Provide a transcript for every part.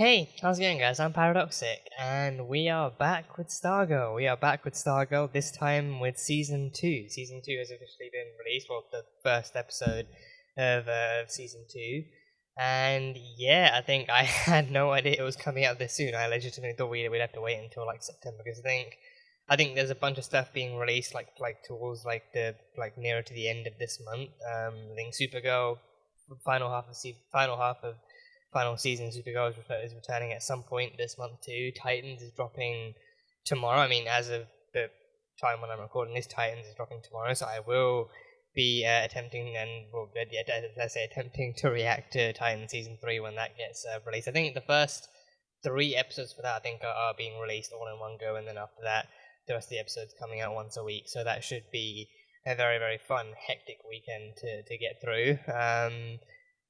Hey, how's it going, guys? I'm Paradoxic, and we are back with Stargirl. We are back with Stargirl, this time with Season 2. Season 2 has officially been released, well, the first episode of Season 2. And yeah, I think I had no idea it was coming out this soon. I legitimately thought we'd have to wait until like September, because I think there's a bunch of stuff being released like towards like nearer to the end of this month. I think Supergirl final half of final season. Supergirl is returning at some point this month too. Titans is dropping tomorrow. I mean, as of the time when I'm recording this, Titans is dropping tomorrow. So I will be attempting to react to Titan season 3 when that gets released. I think the first 3 episodes for that are being released all in one go, and then after that, the rest of the episodes coming out once a week. So that should be a very, very fun, hectic weekend to get through.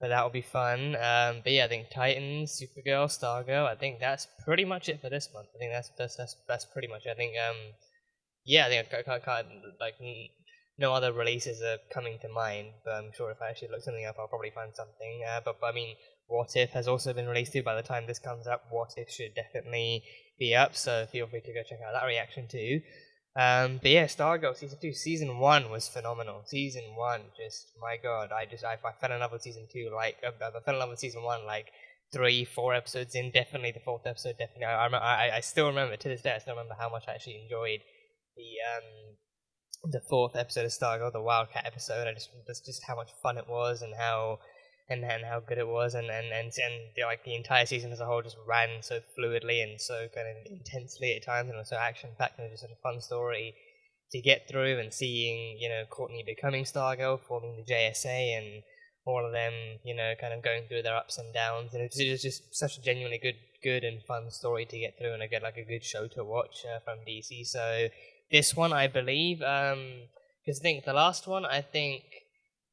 But that will be fun. But yeah, I think Titans, Supergirl, Stargirl. I think that's pretty much it for this month. I think that's pretty much it. I think yeah, I think I can't like no other releases are coming to mind. But I'm sure if I actually look something up, I'll probably find something. But I mean, What If has also been released too. By the time this comes up, What If should definitely be up. So feel free to go check out that reaction too. But yeah, Stargirl season 2, season 1 was phenomenal. Season 1, just my god, I fell in love with season 2. Like I fell in love with season 1 like 3-4 episodes in. Definitely the fourth episode. Definitely, I still remember to this day. I still remember how much I actually enjoyed the fourth episode of Stargirl, the Wildcat episode. That's just how much fun it was, and how good it was, and like the entire season as a whole just ran so fluidly and so kind of intensely at times, and was so action packed, and it was just such a fun story to get through, and seeing Courtney becoming Stargirl, forming the JSA, and all of them kind of going through their ups and downs, and it was just such a genuinely good and fun story to get through, and a good show to watch from DC. So this one, I believe, because I think the last one, I think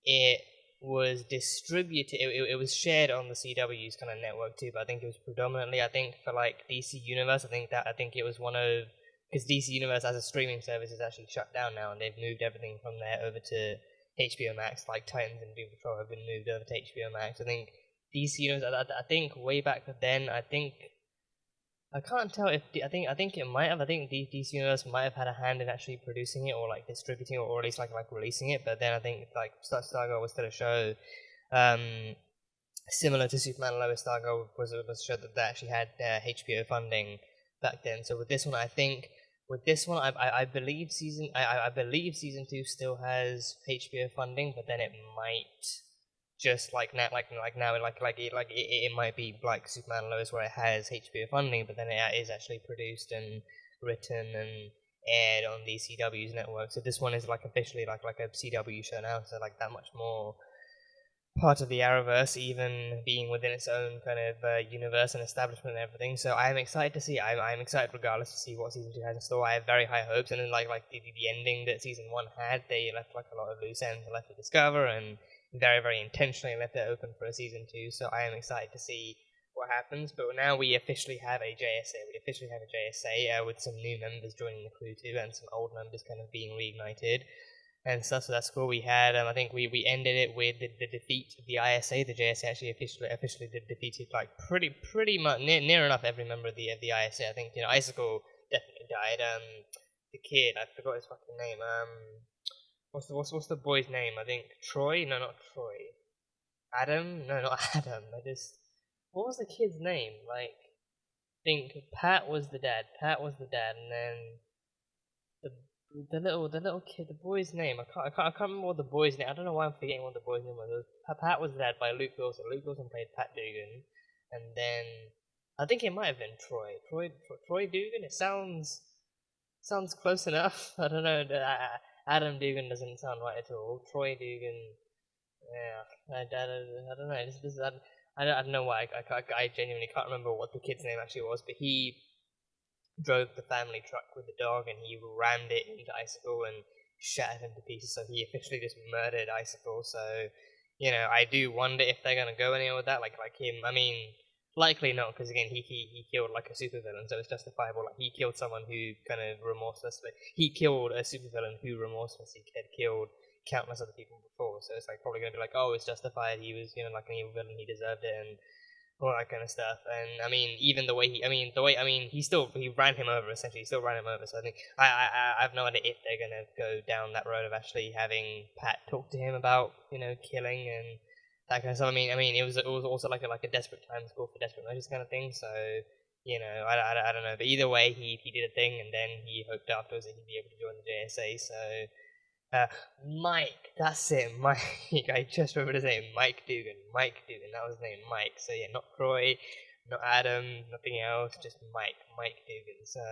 it was distributed. It was shared on the CW's kind of network too, but I think it was predominantly, I think, for like DC Universe. I think it was one of, because DC Universe as a streaming service is actually shut down now, and they've moved everything from there over to HBO Max. Like Titans and Doom Patrol have been moved over to HBO Max. I think DC Universe. I think way back then, I can't tell if I think it might have. I think DC Universe might have had a hand in actually producing it, or like distributing it, or at least like releasing it. But then I think like Stargirl was still a show, similar to Superman and Lois. Stargirl was a show that actually had HBO funding back then. So with this one, I believe I believe season 2 still has HBO funding, but then it might just like now, it might be like Superman and Lois, where it has HBO funding, but then it is actually produced and written and aired on the CW's network. So this one is like officially like a CW show now, so like that much more part of the Arrowverse, even being within its own kind of universe and establishment and everything. So I'm excited to see. I'm excited regardless to see what season 2 has in store. I have very high hopes, and then like the ending that season 1 had, they left like a lot of loose ends left to discover, and very, very intentionally left it open for a season 2. So I am excited to see what happens. But now we officially have a JSA. With some new members joining the crew too, and some old members kind of being reignited and stuff. So that's cool. We had, I think we ended it with the defeat of the ISA. The JSA actually officially defeated like pretty much near enough every member of the ISA. I think Icicle definitely died. The kid, I forgot his fucking name. What's the boy's name? I think Troy. No, not Troy. Adam. No, not Adam. What was the kid's name? Like, I think Pat was the dad. And then the little kid, the boy's name. I can't remember what the boy's name. I don't know why I'm forgetting what the boy's name was. Pat was the dad by Luke Wilson. Luke Wilson played Pat Dugan, and then I think it might have been Troy. Troy Dugan. It sounds close enough. I don't know. Adam Dugan doesn't sound right at all. Troy Dugan. Yeah, I don't know. I don't know why. I genuinely can't remember what the kid's name actually was, but he drove the family truck with the dog, and he rammed it into Icicle and shattered him to pieces. So he officially just murdered Icicle. So I do wonder if they're gonna go anywhere with that, like him. I mean, likely not, because again, he killed like a supervillain, so it's justifiable. Like he killed someone who kind of remorselessly. He killed a supervillain who remorselessly had killed countless other people before. So it's like probably gonna be like, oh, it's justified. He was like an evil villain. He deserved it, and all that kind of stuff. And I mean, even the way he ran him over essentially. He still ran him over. So I think I have no idea if they're gonna go down that road of actually having Pat talk to him about killing and that kind of stuff. It was also like a desperate times call for desperate measures kind of thing. So I don't know. But either way, he did a thing, and then he hoped afterwards that he'd be able to join the JSA. So. Mike, that's it, Mike. I just remembered his name, Mike Dugan. Mike Dugan, that was his name, Mike. So yeah, not Troy, not Adam, nothing else, just Mike Dugan. So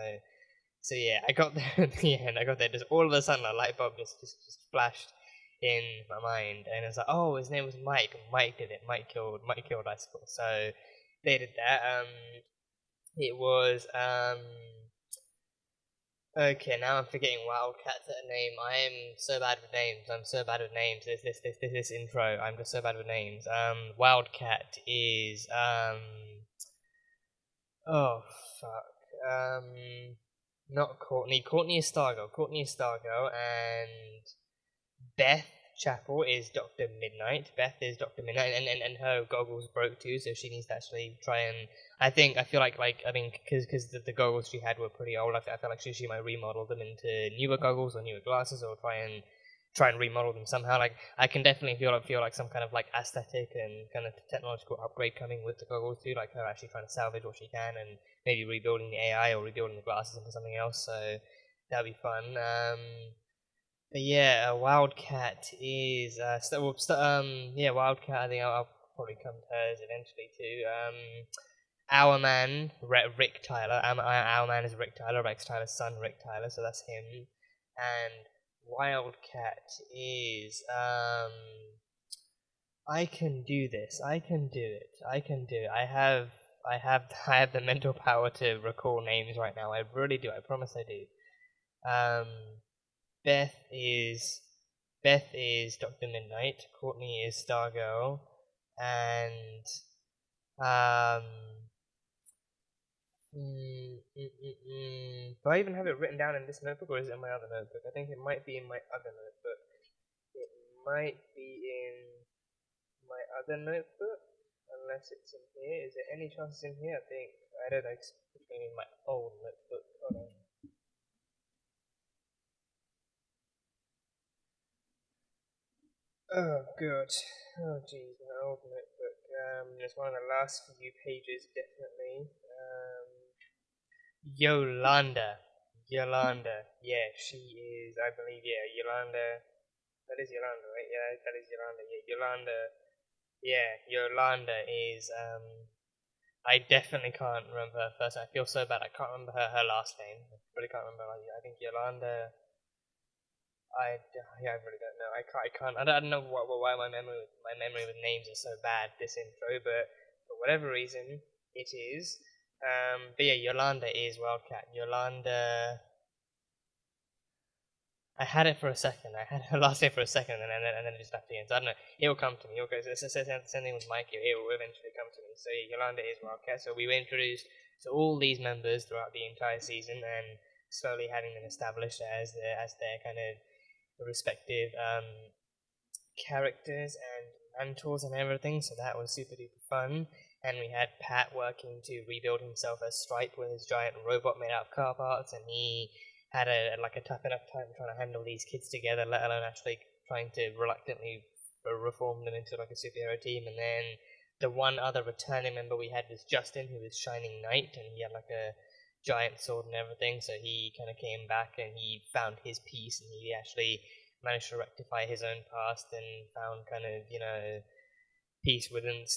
yeah, I got there at the end. I got there, just all of a sudden a light bulb just flashed in my mind, and it's like, oh, his name was Mike. Mike did it. Mike killed Icicle. So they did that. It was Okay, now I'm forgetting Wildcat's a name. I am so bad with names. I'm so bad with names. This intro. I'm just so bad with names. Wildcat is oh fuck. Not Courtney. Courtney is Stargirl. And Beth Chapel is Dr. Midnight. Beth is Dr. Midnight, and her goggles broke too, so she needs to actually try and. I feel like because the goggles she had were pretty old. I feel like she might remodel them into newer goggles or newer glasses, or try and remodel them somehow. Like I can definitely feel like some kind of like aesthetic and kind of technological upgrade coming with the goggles too. Like her actually trying to salvage what she can and maybe rebuilding the AI or rebuilding the glasses into something else. So that'd be fun. But yeah, Wildcat is Wildcat. I think I'll probably come to hers eventually too. Our man Rick Tyler. Our man is Rick Tyler, Rex Tyler's son, Rick Tyler. So that's him. And Wildcat is I can do this. I can do it. I have the mental power to recall names right now. I really do. I promise I do. Beth is Dr. Midnight. Courtney is Stargirl, and do I even have it written down in this notebook, or is it in my other notebook? I think it might be in my other notebook. It might be in my other notebook, unless it's in here. Is there any chance it's in here? I don't know. It's in my old notebook. Hold on. Oh god. Oh jeez, my old notebook. It's one of the last few pages, definitely. Yolanda. Yeah, she is, I believe, yeah, Yolanda. That is Yolanda, right? Yeah, that is Yolanda. Yeah, Yolanda. Yeah, Yolanda is, I definitely can't remember her first name. I feel so bad. I can't remember her last name. I really can't remember. I think Yolanda. I really don't know. I don't know why my memory with names is so bad this intro, but for whatever reason it is. But yeah, Yolanda is Wildcat. Yolanda. I had it for a second. I had her last name for a second, and then it just left again. So I don't know. It will come to me. Okay, so it's the same thing with Mike. It will eventually come to me. So yeah, Yolanda is Wildcat. So we were introduced to all these members throughout the entire season, and slowly having them established as their kind of respective characters and mentors and everything, so that was super duper fun. And we had Pat working to rebuild himself as Stripe with his giant robot made out of car parts, and he had a tough enough time trying to handle these kids together, let alone actually trying to reluctantly reform them into like a superhero team. And then the one other returning member we had was Justin, who was Shining Knight, and he had like a giant sword and everything, so he kind of came back and he found his peace, and he actually managed to rectify his own past and found kind of peace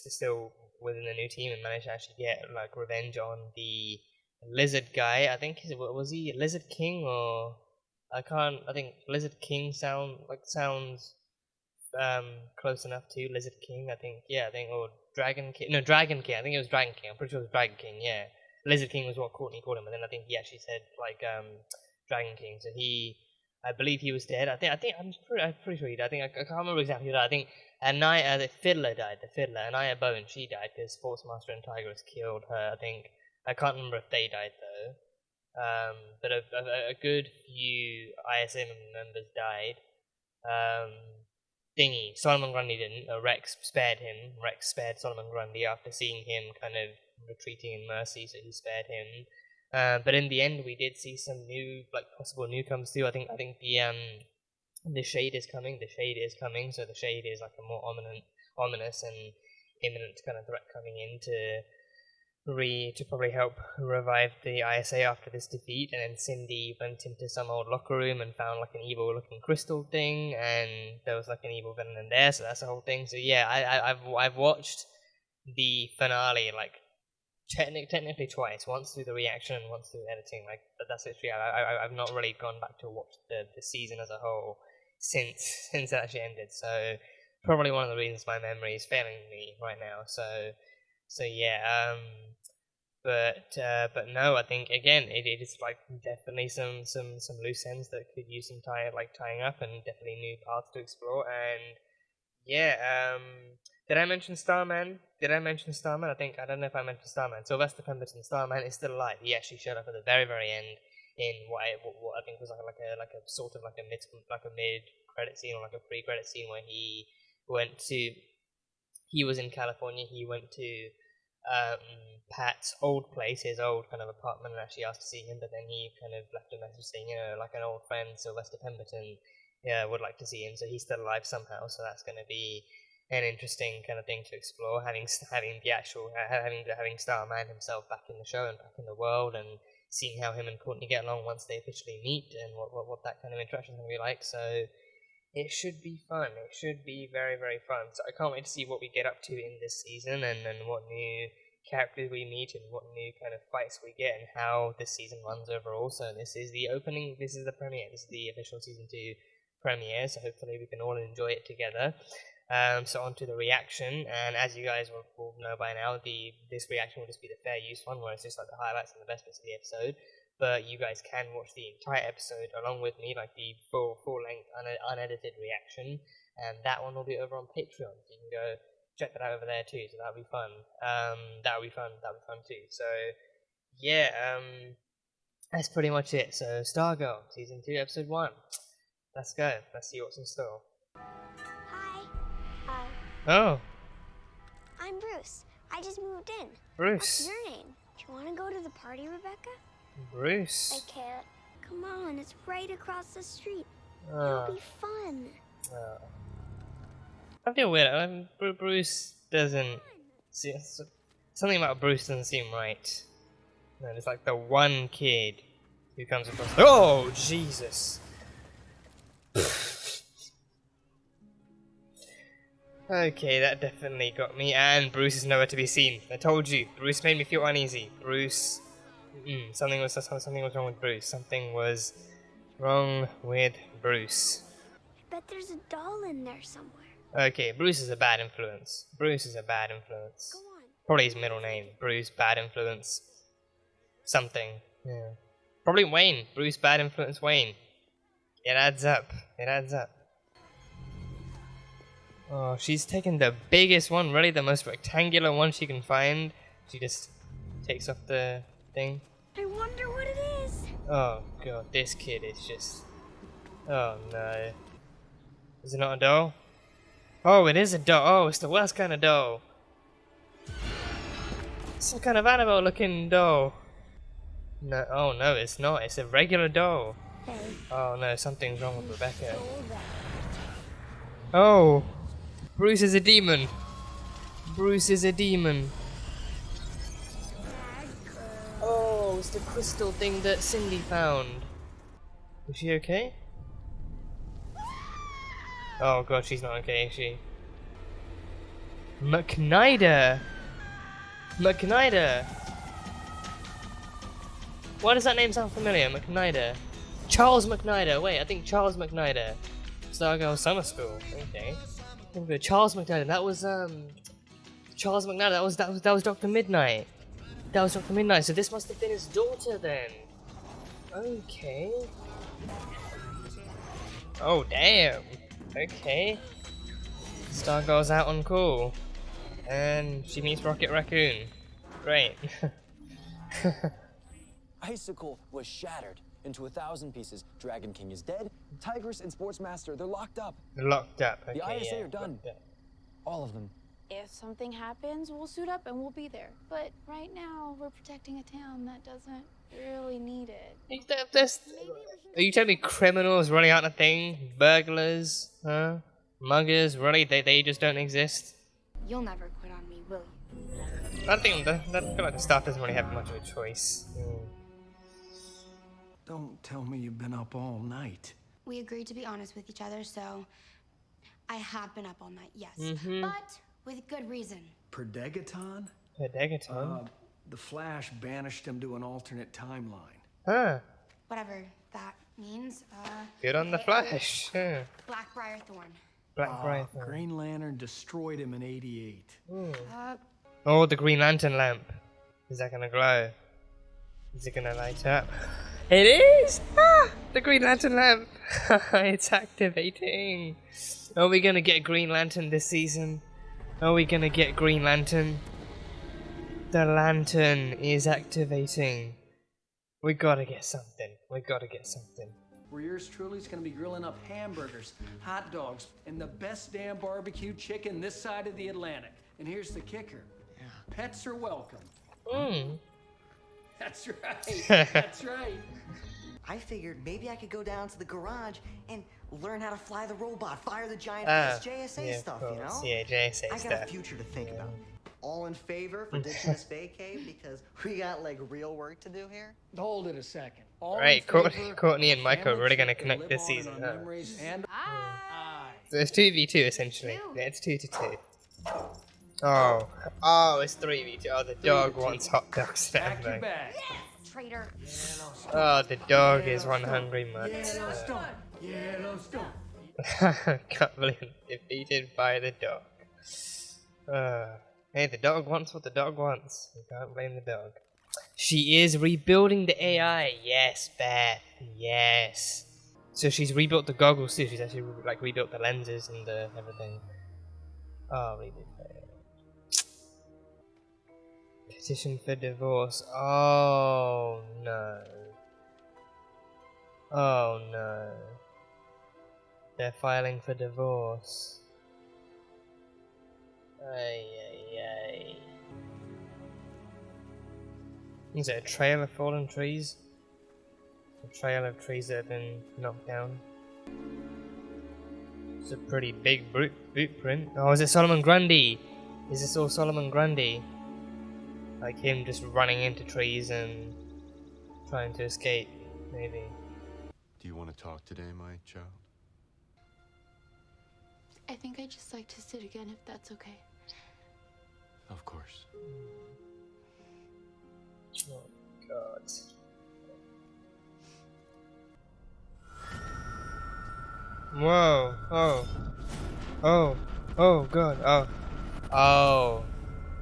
still within the new team, and managed to actually get like revenge on the lizard guy. I think was he Lizard King, or I think Lizard King sounds close enough to Lizard King. Or Dragon King. No, Dragon King. I think it was Dragon King. I'm pretty sure it was Dragon King. Yeah, Lizard King was what Courtney called him, and then I think he actually said Dragon King. So I believe he was dead. I'm pretty sure he died. I can't remember exactly who died. I think the Fiddler died. The Fiddler, Anaya Bone, she died because Sportsmaster and Tigress killed her. I can't remember if they died though. But a good few ISM members died. thingy. Solomon Grundy didn't. Rex spared him. Rex spared Solomon Grundy after seeing him kind of retreating in mercy, so he spared him. But in the end, we did see some new, like, possible newcomers too. I think the Shade is coming. The Shade is coming. So the Shade is like a more ominous and imminent kind of threat coming in to probably help revive the ISA after this defeat. And then Cindy went into some old locker room and found like an evil looking crystal thing, and there was like an evil villain in there. So that's the whole thing. So yeah, I've watched the finale like technically twice, once through the reaction and once through editing. Like that's literally I've not really gone back to watch the season as a whole since it actually ended. So probably one of the reasons my memory is failing me right now. So yeah, but no, I think again it is like definitely some loose ends that could use some tying up, and definitely new paths to explore. And yeah, did I mention Starman? I don't know if I mentioned Starman. Sylvester Pemberton, Starman is still alive. He actually showed up at the very end in what I think was like a sort of like a mid credit scene, or like a pre-credit scene, where he was in California. He went to Pat's old place, his old kind of apartment, and actually asked to see him. But then he kind of left a message saying, like an old friend, Sylvester Pemberton, would like to see him. So he's still alive somehow. So that's going to be an interesting kind of thing to explore. Having Starman himself back in the show and back in the world, and seeing how him and Courtney get along once they officially meet, and what that kind of interaction is going to be like. So it should be fun. It should be very, very fun. So I can't wait to see what we get up to in this season, and what new characters we meet, and what new kind of fights we get, and how this season runs overall. So this is the opening, this is the premiere, this is the official Season 2 premiere, so hopefully we can all enjoy it together. So on to the reaction, and as you guys will know by now, this reaction will just be the fair use one, where it's just like the highlights and the best bits of the episode. But you guys can watch the entire episode along with me, like the full-length, unedited reaction, and that one will be over on Patreon, so you can go check that out over there too, so that'll be fun. That'll be fun too. So, yeah, that's pretty much it. So, Stargirl, Season 2, Episode 1. Let's go. Let's see what's in store. Hi. Oh. I'm Bruce. I just moved in. Bruce. What's your name? Do you want to go to the party, Rebecca? Bruce. I can't. Come on, it's right across the street. Oh. It'll be fun. Oh. I feel weird. Bruce doesn't... Something about Bruce doesn't seem right. No, it's like the one kid who comes across... Oh, Jesus! Okay, that definitely got me, and Bruce is nowhere to be seen. I told you, Bruce made me feel uneasy. Bruce... something was wrong with Bruce. Something was wrong with Bruce. I bet there's a doll in there somewhere. Okay, Bruce is a bad influence. Go on. Probably his middle name. Bruce, bad influence. Something. Yeah. Probably Wayne. Bruce, bad influence, Wayne. It adds up. Oh, she's taken the biggest one, really the most rectangular one she can find. She just takes off the thing. I wonder what it is. Oh god, this kid is just... Oh no. Is it not a doll? Oh, it is a doll. Oh, it's the worst kind of doll. Some kind of Annabelle looking doll. No, oh no, it's not. It's a regular doll. Hey. Oh no, something's wrong with Rebecca. Oh, Bruce is a demon. Oh, it's the crystal thing that Cindy found. Is she okay? Oh god, she's not okay, is she? McNider! Why does that name sound familiar? McNider. Charles McNider. Wait, I think Charles McNider. Stargirl Summer School. Okay. Charles McNider. That was Charles McNider. That was Dr. Midnight. So this must have been his daughter then. Okay. Oh damn. Okay. Stargirl's out on call. And she meets Rocket Raccoon. Great. Icicle was shattered. into 1,000 pieces. Dragon King is dead. Tigress and Sportsmaster, they're locked up. Locked up. Okay, The ISA yeah, are done. locked up. All of them. If something happens, we'll suit up and we'll be there. But right now, we're protecting a town that doesn't really need it. Are you telling me criminals really aren't a thing? Burglars? Huh? Muggers? Really? They just don't exist? You'll never quit on me, will you? I think I feel like the staff doesn't really have much of a choice. Don't tell me you've been up all night. We agreed to be honest with each other, so I have been up all night, yes. But with good reason. Perdegaton? Perdegaton? The Flash banished him to an alternate timeline. Huh. Whatever that means. Good on the Flash. Yeah. Blackbriar Thorn. Blackbriar. Green Lantern destroyed him in '88. Oh, the Green Lantern lamp. Is that gonna glow? Is it gonna light up? It is! Ah! The Green Lantern lamp! It's activating! Are we gonna get Green Lantern this season? Are we gonna get Green Lantern? The lantern is activating. We gotta get something. We gotta get something. Where yours truly's gonna be grilling up hamburgers, hot dogs, and the best damn barbecue chicken this side of the Atlantic. And here's the kicker. Pets are welcome. That's right. That's right. I figured maybe I could go down to the garage and learn how to fly the robot, fire the giant JSA stuff, you know? Yeah, JSA I stuff. got a future to think about. All in favor for ditching this vacay because we got like real work to do here? Hold it a second. All Right, in favor Courtney and of Michael are family really gonna trip connect live this on season, in our huh? memories and aye. So it's 2v2 essentially. Yeah, it's 2 to 2. Oh, it's 3v2. Oh, the dog wants hot dogs now. Pack your bag. Traitor. Oh, the dog is one hungry mutt. Yellowstone. Yellowstone. Can't believe I'm defeated by the dog. Hey, the dog wants what the dog wants. You can't blame the dog. She is rebuilding the AI. Yes, Beth. Yes. So she's rebuilt the goggles too. She's actually like rebuilt the lenses and the everything. Oh, rebuild the AI. Petition for divorce. Oh no. Oh no. They're filing for divorce. Ay, ay, ay. Is it a trail of fallen trees? A trail of trees that have been knocked down. It's a pretty big bootprint. Oh, is it Solomon Grundy? Is this all Solomon Grundy? Like him just running into trees and trying to escape, maybe. Do you want to talk today, my child? I think I'd just like to sit again if that's okay. Of course. Oh, God. Whoa. Oh. Oh. Oh, God. Oh. Oh.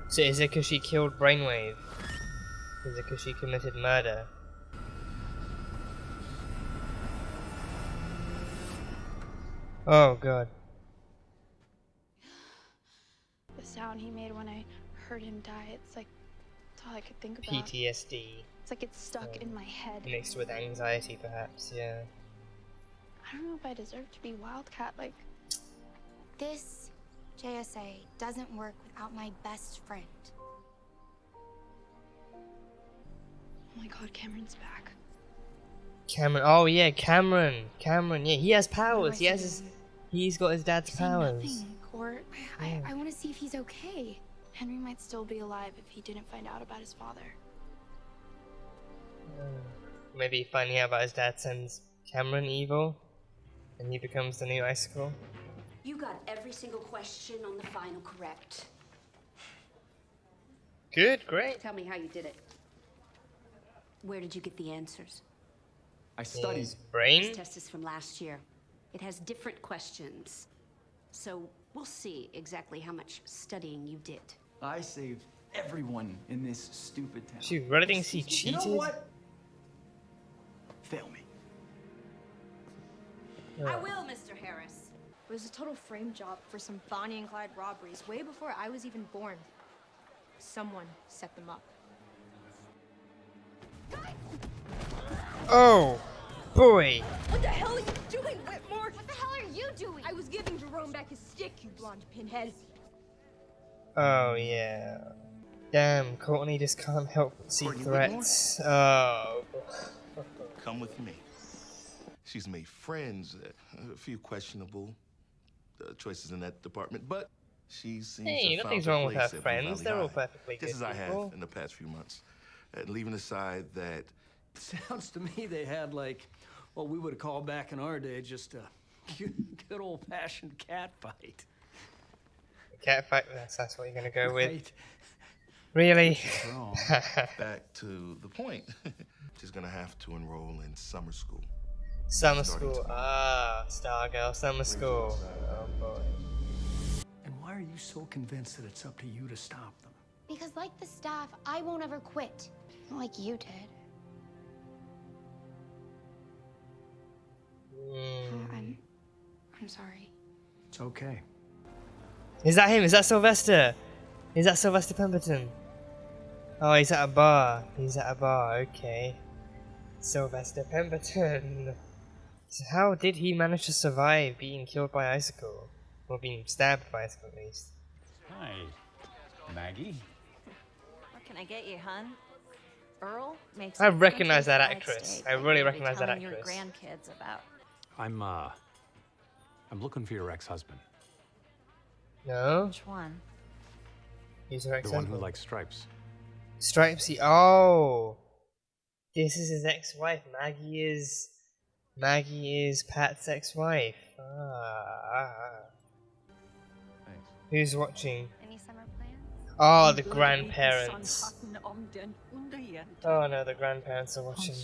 So is it because she killed Brainwave? Is it because she committed murder? Oh, God. The sound he made when I heard him die, it's like, it's all I could think about. PTSD. It's like it's stuck in my head. Mixed with anxiety, perhaps, yeah. I don't know if I deserve to be Wildcat, like... This JSA doesn't work without my best friend. Oh my God, Cameron's back. Cameron, oh yeah, Cameron, yeah, he has powers, What he am I has his, saying? he's got his dad's Saying powers. nothing, Court. I want to see if he's okay. Henry might still be alive if he didn't find out about his father. Maybe finding out about his dad sends Cameron evil, and he becomes the new Icicle. You got every single question on the final correct. Good, great. Tell me how you did it. Where did you get the answers? I studied. His brain? This test is from last year. It has different questions. So we'll see exactly how much studying you did. I saved everyone in this stupid town. She really thinks he You cheated? know what? Fail me. I will, Mr. Harris. It was a total frame job for some Bonnie and Clyde robberies way before I was even born. Someone set them up. Oh! boy! What the hell are you doing, Whitmore? What the hell are you doing? I was giving Jerome back his stick, you blonde pinhead. Oh yeah. Damn, Courtney just can't help but see Courtney threats. Oh. Come with me. She's made friends, a few questionable choices in that department, but she seems to Hey, have nothing's found wrong with her place at Blue friends. Valley They're all High, perfectly good just as I people. have in the past few months. Leaving aside that Sounds to me they had like what we would have called back in our day just a good old-fashioned cat fight. Cat fight, that's what you're gonna go with. Right. Really? back to the point. She's gonna have to enroll in summer school. Summer Starting school. tomorrow. Ah, Stargirl, summer school. Oh boy. And why are you so convinced that it's up to you to stop them? Because like the staff, I won't ever quit. Not like you did. I'm sorry. It's okay. Is that him? Is that Sylvester? Is that Sylvester Pemberton? Oh, he's at a bar. He's at a bar, okay. Sylvester Pemberton. So how did he manage to survive being killed by Icicle? Or being stabbed by Icicle, at least. Hi, Maggie. What can I get you, hun? Earl makes. I recognize that actress. I really recognize that telling actress. your grandkids about. I'm looking for your ex-husband. No? Which one? He's her The ex-husband. one who likes stripes. Stripesy. Oh! This is his ex-wife. Maggie is Pat's ex-wife. Thanks. Who's watching? Any summer plans? Oh, the grandparents. Oh no, the grandparents are watching.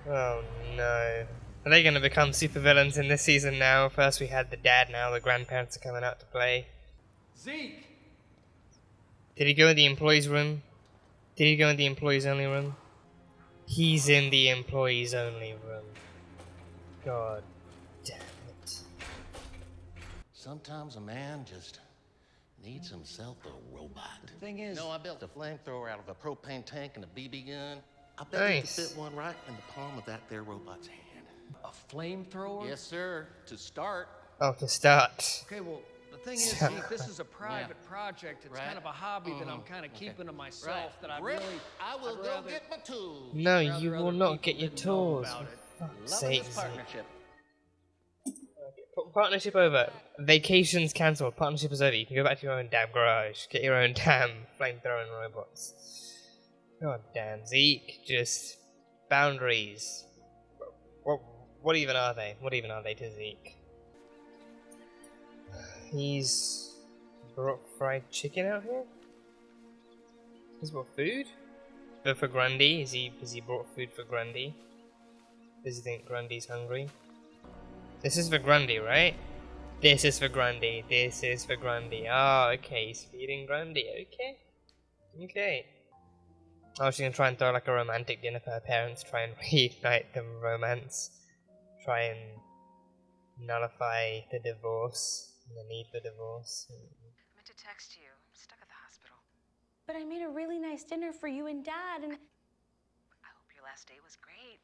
Oh no. Are they gonna become supervillains in this season now? First we had the dad, now the grandparents are coming out to play. Zeke! Did he go in the employees room? Did he go in the employees only room? He's in the employees only room. God damn it. Sometimes a man just needs himself a robot. The thing is... No, I built a flamethrower out of a propane tank and a BB gun. I bet you could fit one right in the palm of that there robot's hand. A flamethrower? Yes, sir. To start. Oh, to start. Okay, well, the thing is, Zeke, this is a private project. It's kind of a hobby that I'm kind of keeping to myself. That I Rip, really... I will go get my tools. No, you will not get your tools. Loving Sake, this partnership. Partnership over. Vacations cancelled. Partnership is over. You can go back to your own damn garage. Get your own damn flamethrowing robots. God damn, Zeke. Just boundaries. What even are they? What even are they to Zeke? He's brought fried chicken out here? He's brought food? For Grundy? Has he brought food for Grundy? Does he think Grundy's hungry? This is for Grundy, right? This is for Grundy. This is for Grundy. Oh, okay. He's feeding Grundy. Okay. Okay. Oh, she's gonna try and throw like a romantic dinner for her parents. Try and reignite the romance. Try and nullify the divorce. The need for divorce. I meant to text you. I'm stuck at the hospital. But I made a really nice dinner for you and Dad, and I hope your last day was great.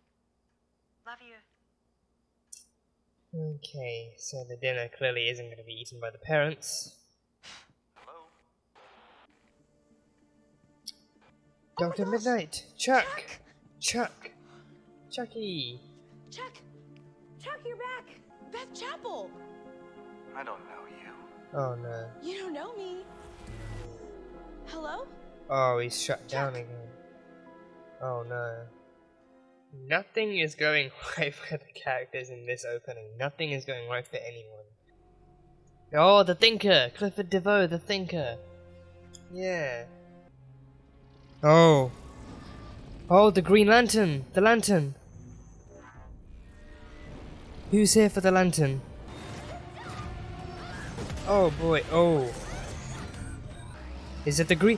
Love you. Okay, so the dinner clearly isn't going to be eaten by the parents. Hello? Dr. Midnight! Chuck! Chucky! Chuck, you're back. Beth Chapel. I don't know you. Oh no. You don't know me. Hello? Oh, he's shut down again. Oh no. Nothing is going right for the characters in this opening. Nothing is going right for anyone. Oh, the Thinker! Clifford DeVoe, the Thinker! Yeah. Oh. Oh, the Green Lantern! The Lantern! Who's here for the Lantern? Oh boy, oh. Is it the Green...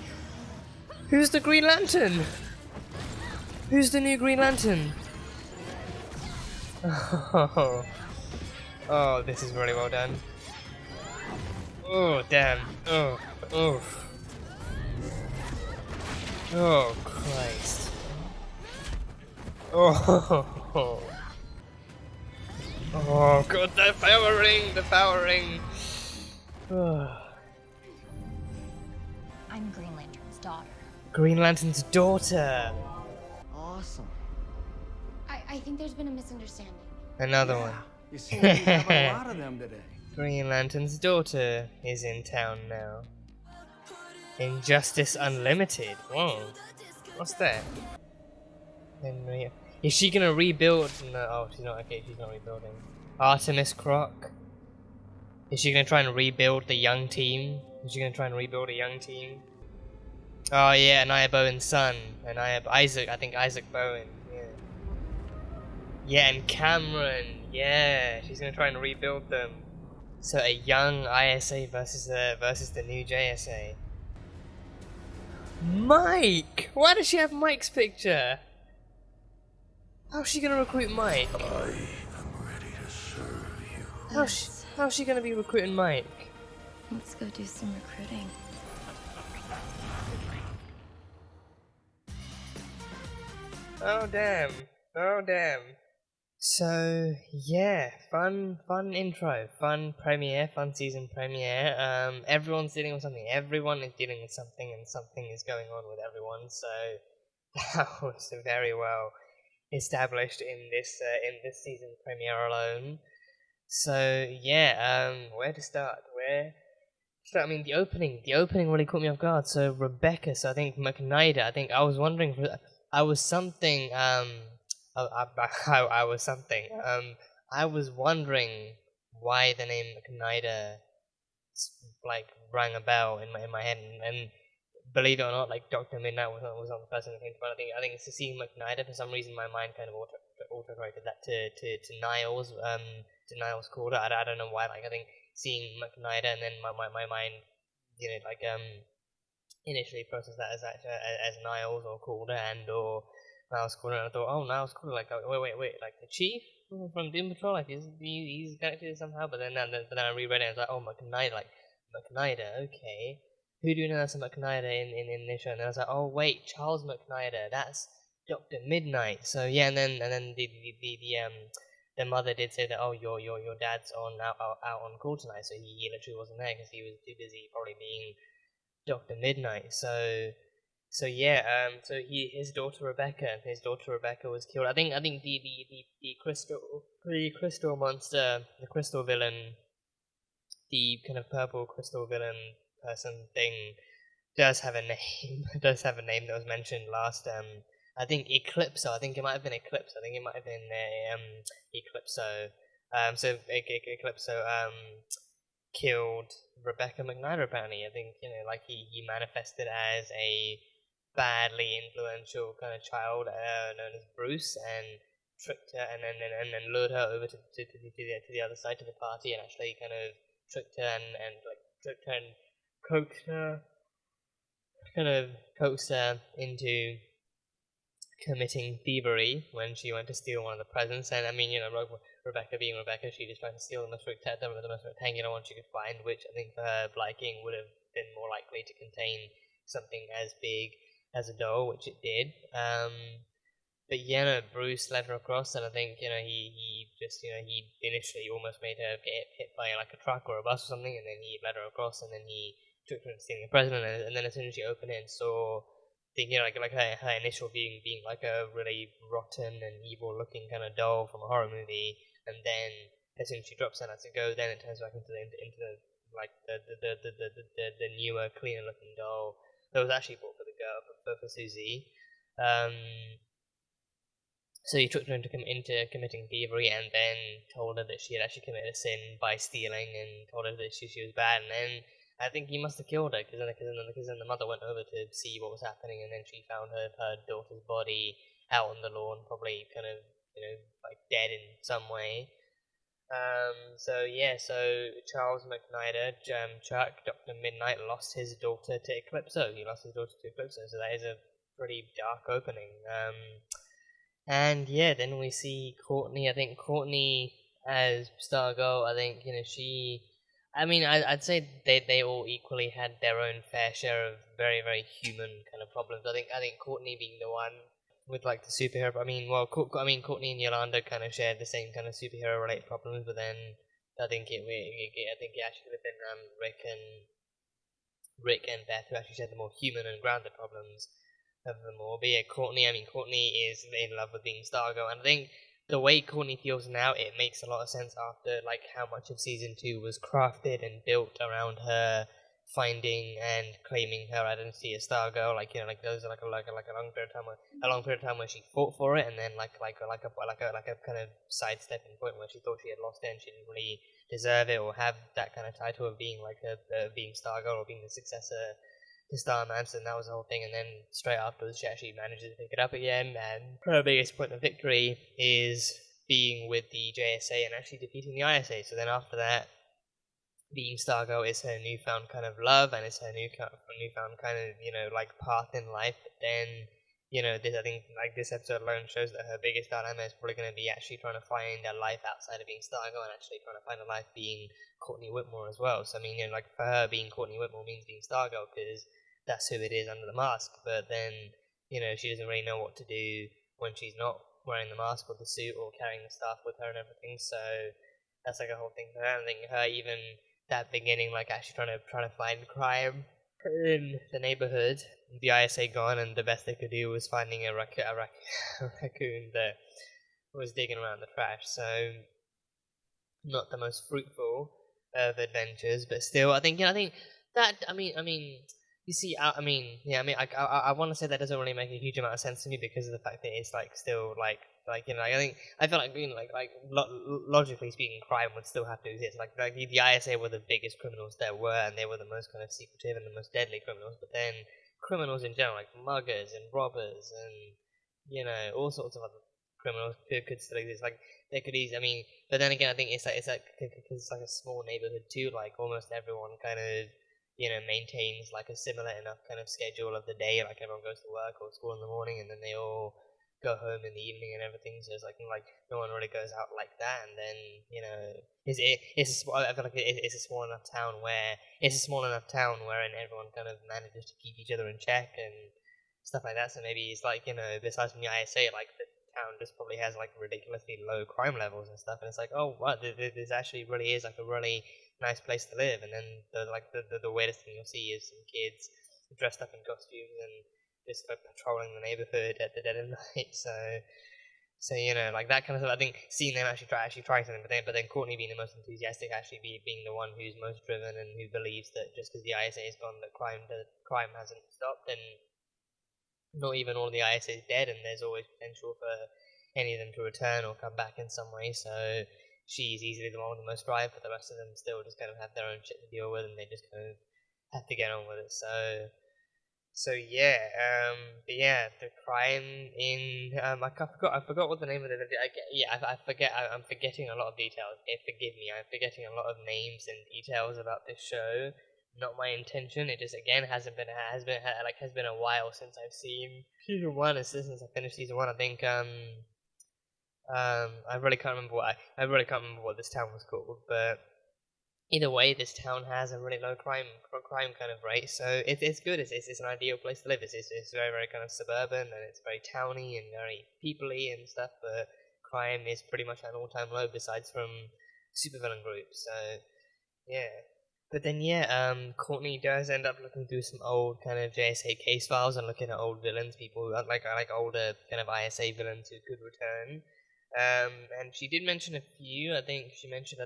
Who's the Green Lantern? Who's the new Green Lantern? Oh, oh, this is really well done. Oh, damn. Oh, oh. Oh, Christ. Oh, oh god, the power ring, the power ring. I'm Green Lantern's daughter. Green Lantern's daughter. Awesome. I think there's been a misunderstanding. Another one. You seem to be having a lot of them today. Green Lantern's daughter is in town now. Injustice Unlimited. Whoa. What's that? Henry. Is she gonna rebuild? No, oh, she's not. Okay, she's not rebuilding. Artemis Croc. Is she gonna try and rebuild the young team? Is she gonna try and rebuild a young team? Oh yeah, Anaya Bowen's son. Isaac. I think Isaac Bowen. Yeah. Yeah, and Cameron. Yeah, she's gonna try and rebuild them. So a young ISA versus the new JSA. Mike! Why does she have Mike's picture? How's she gonna recruit Mike? I am ready to serve you. How's she gonna be recruiting Mike? Let's go do some recruiting. Oh damn. Oh damn. So yeah, fun intro, fun premiere, fun season premiere. Everyone's dealing with something. Everyone is dealing with something, and something is going on with everyone. So that was very well established in this season premiere alone. So yeah, where to start? I mean, the opening really caught me off guard. So Rebecca, so I think McNider. I think I was wondering. I was wondering why the name McNider like rang a bell in my head, and believe it or not, like Dr. Midnight was not the person I think about. I think it's to see McNider. For some reason, my mind kind of auto-corrected that to Niles. To Niles Calder. I don't know why. Like I think seeing McNider, and then my mind, initially processed that as Niles or Calder or Niles Calder, and I thought, oh, Niles Calder, like wait, like the chief from Doom Patrol, like he's connected somehow. But then I reread it, and I was like, oh, McNider, okay. Who do you know that's a McNider in this show? And then I was like, oh wait, Charles McNider, that's Dr. Midnight. So yeah, and then the mother did say that, oh, your dad's out on call tonight, so he literally wasn't there because he was too busy probably being Dr. Midnight. So yeah, so his daughter Rebecca was killed. I think the crystal monster, the crystal villain, the kind of purple crystal villain person thing does have a name. Does have a name that was mentioned last. I think Eclipso. I think it might have been Eclipse. I think it might have been Eclipso. So Eclipso killed Rebecca McNider. Apparently, I think like he manifested as a badly influential kind of child known as Bruce, and tricked her, and then lured her over to the other side, to the party, and actually kind of tricked her and coaxed her into committing thievery when she went to steal one of the presents. And I mean, Rebecca being Rebecca, she just tried to steal the most rectangular one she could find, which I think for her liking would have been more likely to contain something as big as a doll, which it did. But yeah, no, Bruce led her across, and I think he initially almost made her get hit by like a truck or a bus or something, and then he led her across, and then he took her into stealing the president, and then as soon as she opened it and saw like her initial being like a really rotten and evil looking kind of doll from a horror movie, and then as soon as she drops her to go, then it turns back into the newer, cleaner looking doll that was actually bought for the girl, for Susie. So he tricked her into committing thievery, and then told her that she had actually committed a sin by stealing, and told her that she was bad, and then I think he must have killed her, because then the mother went over to see what was happening, and then she found her daughter's body out on the lawn, probably kind of, like dead in some way. So Charles McNider, Chuck, Dr. Midnight, lost his daughter to Eclipso. So that is a pretty dark opening. And yeah, then we see Courtney. I think Courtney as Stargirl, I think, I'd say they all equally had their own fair share of very, very human kind of problems. I think Courtney being the one like the superhero. I mean, well, Courtney and Yolanda kind of shared the same kind of superhero related problems, but then I think it actually would have been Rick and Beth who actually shared the more human and grounded problems of them all. But yeah, Courtney is in love with being Stargirl, and I think the way Courtney feels now, it makes a lot of sense after like how much of season 2 was crafted and built around her finding and claiming her identity as Stargirl. Like, you know, like those are like a long period of time where she fought for it, and then like a kind of sidestepping point where she thought she had lost it and she didn't really deserve it or have that kind of title of being like being Stargirl or being the successor to Starman. So that was the whole thing, and then straight afterwards she actually manages to pick it up again, and her biggest point of victory is being with the JSA and actually defeating the ISA. So then after that, being Stargirl is her newfound kind of love, and it's her newfound kind of, you know, like path in life. But then, you know, I think like this episode alone shows that her biggest dilemma is probably going to be actually trying to find a life outside of being Stargirl and actually trying to find a life being Courtney Whitmore as well. So I mean, you know, like for her, being Courtney Whitmore means being Stargirl because that's who it is under the mask. But then, you know, she doesn't really know what to do when she's not wearing the mask or the suit or carrying the staff with her and everything. So that's like a whole thing for her. I think her even that beginning, like actually trying to find crime in the neighborhood, the ISA gone, and the best they could do was finding a raccoon that was digging around the trash. So not the most fruitful of adventures, but still, I think that I mean. You see, I want to say that doesn't really make a huge amount of sense to me because of the fact that it's like still like you know, I feel like, you know, logically speaking, crime would still have to exist. Like the ISA were the biggest criminals there were, and they were the most kind of secretive and the most deadly criminals. But then criminals in general, like muggers and robbers and, you know, all sorts of other criminals could still exist. Like they could easily. I mean, but then again, I think it's like because it's like a small neighborhood too. Like almost everyone kind of, you know, maintains like a similar enough kind of schedule of the day. Like everyone goes to work or school in the morning, and then they all go home in the evening and everything. So it's like no one really goes out like that. And then, you know, I feel like it's a small enough town wherein everyone kind of manages to keep each other in check and stuff like that. So maybe it's like, you know, besides from the ISA, like the town just probably has like ridiculously low crime levels and stuff. And it's like, oh wow, this actually really is like a really nice place to live. And then the weirdest thing you'll see is some kids dressed up in costumes and just like patrolling the neighborhood at the dead of night. So you know, like that kind of stuff. I think seeing them actually trying something, but then Courtney being the most enthusiastic, actually being the one who's most driven and who believes that just because the ISA is gone, that crime hasn't stopped, and not even all the ISA is dead, and there's always potential for any of them to return or come back in some way. So she's easily the one with the most drive, but the rest of them still just kind of have their own shit to deal with, and they just kind of have to get on with it. So yeah, but yeah, the crime in I forgot what the name of the I forget. I'm forgetting a lot of details. Forgive me, I'm forgetting a lot of names and details about this show. Not my intention. It just again has been a while since I've seen season 1, and since I finished season 1, I think I really can't remember what this town was called, but either way, this town has a really low crime kind of rate, so it's good. It's an ideal place to live. It's very, very kind of suburban, and it's very towny and very peoply and stuff. But crime is pretty much at an all-time low, besides from supervillain groups. So yeah. But then Courtney does end up looking through some old kind of JSA case files and looking at old villains, people who like older kind of ISA villains who could return. And she did mention a few. I think she mentioned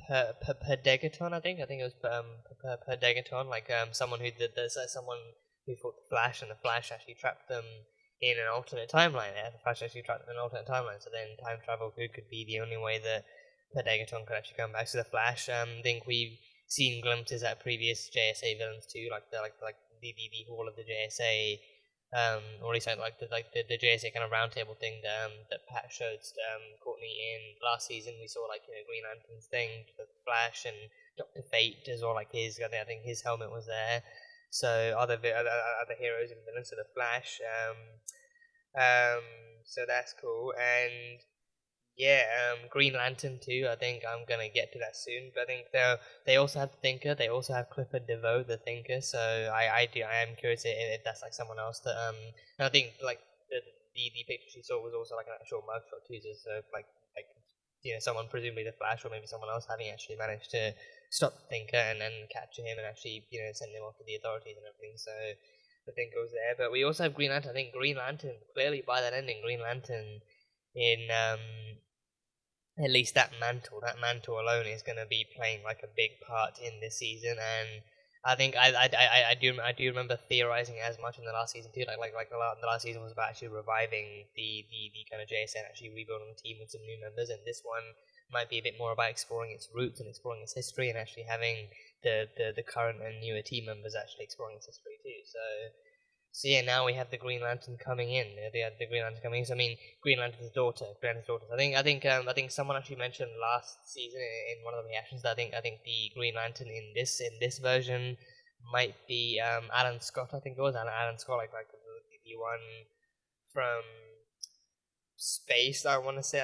Perdegaton. I think it was Perdegaton, like someone who someone who fought the Flash, and the Flash actually trapped them in an alternate timeline. The Flash actually trapped them in an alternate timeline. So then time travel could be the only way that Perdegaton could actually come back. So the Flash, I think we've seen glimpses at previous JSA villains too, like the Hall of the JSA. Or at least like the JSA kind of roundtable thing that Pat showed Courtney in last season. We saw like, you know, Green Lantern's thing, the Flash, and Dr. Fate as well. Like I think his helmet was there. So other heroes and villains, so the Flash. So that's cool. And Green Lantern too. I think I'm gonna get to that soon. But I think they also have the Thinker. They also have Clifford DeVoe, the Thinker. So I am curious if that's like someone else that and I think like the picture she saw was also like an actual mugshot too, so like someone, presumably the Flash or maybe someone else, having actually managed to stop the Thinker and then capture him and actually send him off to the authorities and everything. So the thing goes there. But we also have Green Lantern. I think Green Lantern, clearly by that ending, Green Lantern in at least that mantle alone is going to be playing like a big part in this season. And I think I do remember theorizing as much in the last season too. Like the last season was about actually reviving the kind of JSA and actually rebuilding the team with some new members, and this one might be a bit more about exploring its roots and exploring its history, and actually having the current and newer team members actually exploring its history too. So yeah, now we have the Green Lantern coming in. The Green Lantern coming in. So I mean, Green Lantern's daughter. I think someone actually mentioned last season in one of the reactions that I think the Green Lantern in this version might be Alan Scott. I think it was Alan Scott, like the one from Space. I want to say.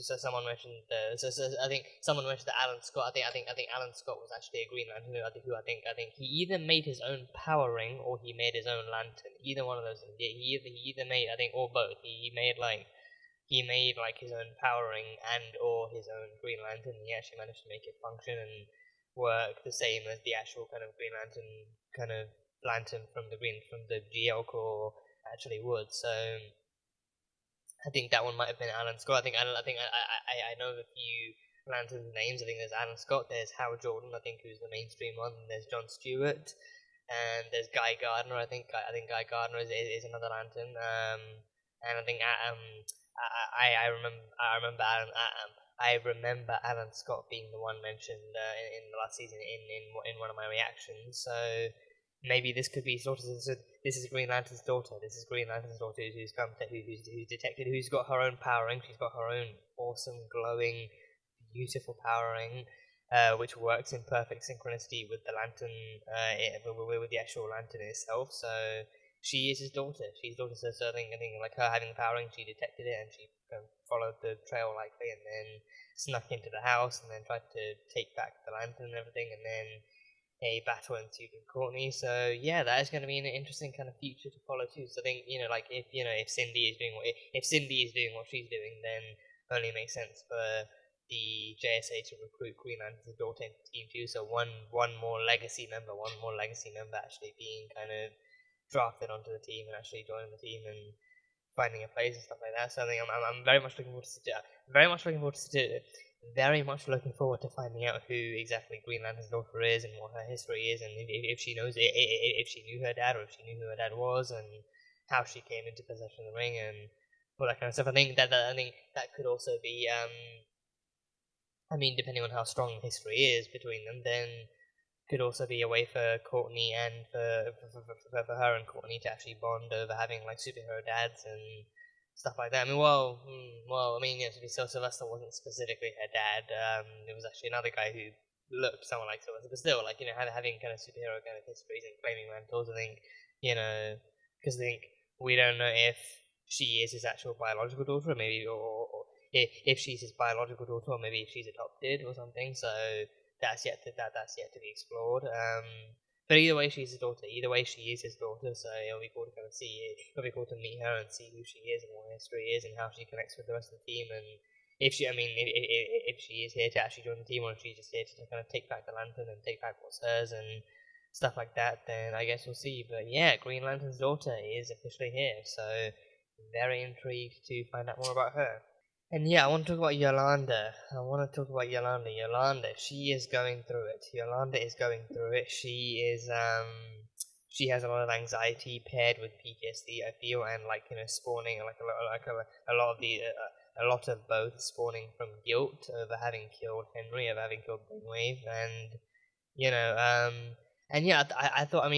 So someone mentioned I think someone mentioned that Alan Scott. I think Alan Scott was actually a Green Lantern. Who I think he either made his own power ring or he made his own lantern. Either one of those things. He either made, I think, or both. He made his own power ring and or his own Green Lantern. He actually managed to make it function and work the same as the actual kind of Green Lantern from the GL Corps actually would. So I think that one might have been Alan Scott. I know a few Lanterns names. I think there's Alan Scott, there's Hal Jordan, I think, who's the mainstream one, and there's John Stewart, and there's Guy Gardner. I think Guy Gardner is another Lantern. And I think I remember Alan Scott being the one mentioned in the last season in one of my reactions. So maybe this could be sort of. So this is Green Lantern's daughter. Who's detected, who's got her own power ring. She's got her own awesome, glowing, beautiful power ring, which works in perfect synchronicity with the lantern, with the actual lantern itself. So she is his daughter. She's daughter. So I think like her having the power ring, she detected it and she followed the trail likely, and then snuck into the house and then tried to take back the lantern and everything, and then a battle ensued with Courtney. So yeah, that is going to be an interesting kind of future to follow too. So I think if Cindy is doing what she's doing, then only makes sense for the JSA to recruit Green Lantern's daughter into Team 2. So one more legacy member actually being kind of drafted onto the team and actually joining the team and finding a place and stuff like that. So I think I'm very much looking forward to finding out who exactly Green Lantern's daughter is and what her history is, and if she knows if she knew her dad, or if she knew who her dad was, and how she came into possession of the ring and all that kind of stuff. I think that could also be depending on how strong the history is between them, then could also be a way for Courtney and for her and Courtney to actually bond over having like superhero dads and stuff like that. Sylvester wasn't specifically her dad. It was actually another guy who looked somewhat like Sylvester, but still, like, having kind of superhero kind of histories and claiming mantles. I think, because I think we don't know if she is his actual biological daughter, or maybe, or if she's his biological daughter, or maybe if she's adopted or something. So that's yet to be explored. But either way, she's his daughter. Either way, she is his daughter. So it'll be cool to kind of see it. It'll be cool to meet her and see who she is and what her history is and how she connects with the rest of the team. And if she is here to actually join the team, or if she's just here to kind of take back the lantern and take back what's hers and stuff like that, then I guess we'll see. But yeah, Green Lantern's daughter is officially here. So very intrigued to find out more about her. And yeah, I want to talk about Yolanda. Yolanda, she is going through it. She has a lot of anxiety paired with PTSD, I feel, and spawning a lot of both spawning from guilt over having killed Henry, over having killed Brainwave, I thought,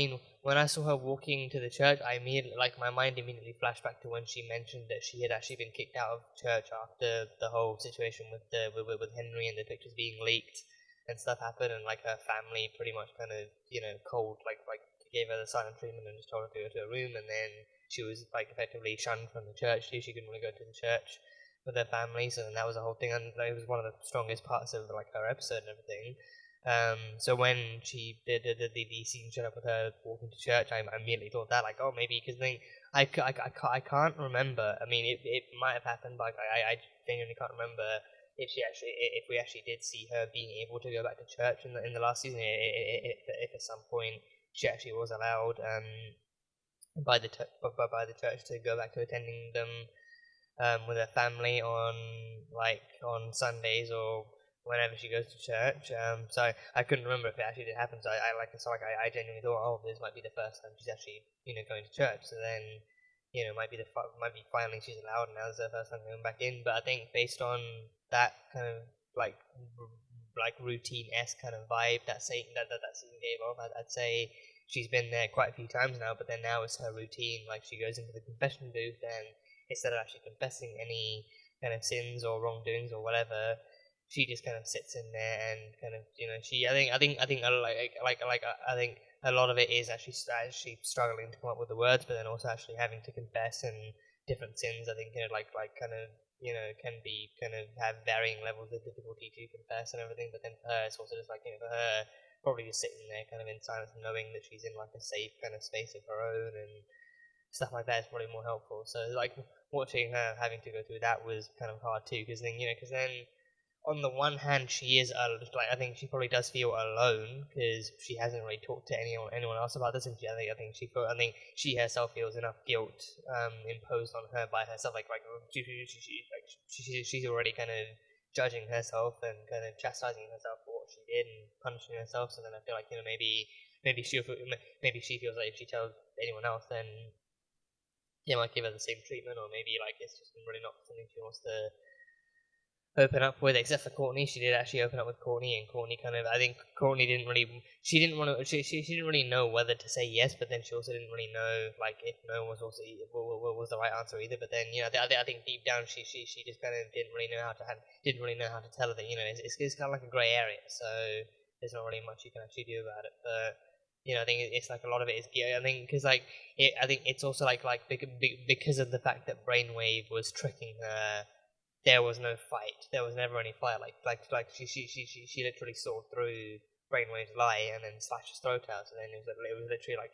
when I saw her walking to the church, my mind immediately flashed back to when she mentioned that she had actually been kicked out of church after the whole situation with Henry and the pictures being leaked and stuff happened, and her family pretty much kind of cold gave her the silent treatment and just told her to go to her room, and then she was effectively shunned from the church too. She couldn't really go to the church with her family, so then that was the whole thing, and it was one of the strongest parts of her episode and everything. So when she did the scene showed up with her walking to church, I immediately thought that, like, oh, maybe, because then I can't remember. I mean, it might have happened, but I genuinely can't remember if we actually did see her being able to go back to church in the last season. If at some point she actually was allowed by the church to go back to attending them with her family on Sundays or whenever she goes to church. So I couldn't remember if it actually did happen. So I genuinely thought, oh, this might be the first time she's actually going to church. So then might be finally she's allowed, and now this is her first time going back in. But I think based on that kind of like routine-esque kind of vibe that scene gave off, I'd say she's been there quite a few times now. But then now it's her routine. Like, she goes into the confession booth, and instead of actually confessing any kind of sins or wrongdoings or whatever, she just kind of sits in there and kind of I think a lot of it is actually struggling to come up with the words, but then also actually having to confess and different sins. I think can be kind of have varying levels of difficulty to confess and everything. But then for her, it's also just like for her, probably just sitting there kind of in silence, knowing that she's in like a safe kind of space of her own and stuff like that is probably more helpful. So like watching her having to go through that was kind of hard too, because then on the one hand, she is I think she probably does feel alone because she hasn't really talked to anyone else about this, and I think she herself feels enough guilt imposed on her by herself. She's already kind of judging herself and kind of chastising herself for what she did and punishing herself. So then I feel like maybe she feels like if she tells anyone else, then they might give her the same treatment, or maybe like it's just really not something she wants to open up with, except for Courtney. She did actually open up with Courtney, and Courtney I think Courtney didn't really know whether to say yes, but then she also didn't really know like if no was the right answer either. But then I think deep down she just kind of didn't really know how to tell her that it's kind of like a grey area, so there's not really much you can actually do about it. But I think it's like a lot of it is gear. I think because I think it's also like because of the fact that Brainwave was tricking her. There was no fight. There was never any fight. She literally saw through Brainwave's lie and then slashed his throat out. So then it was literally I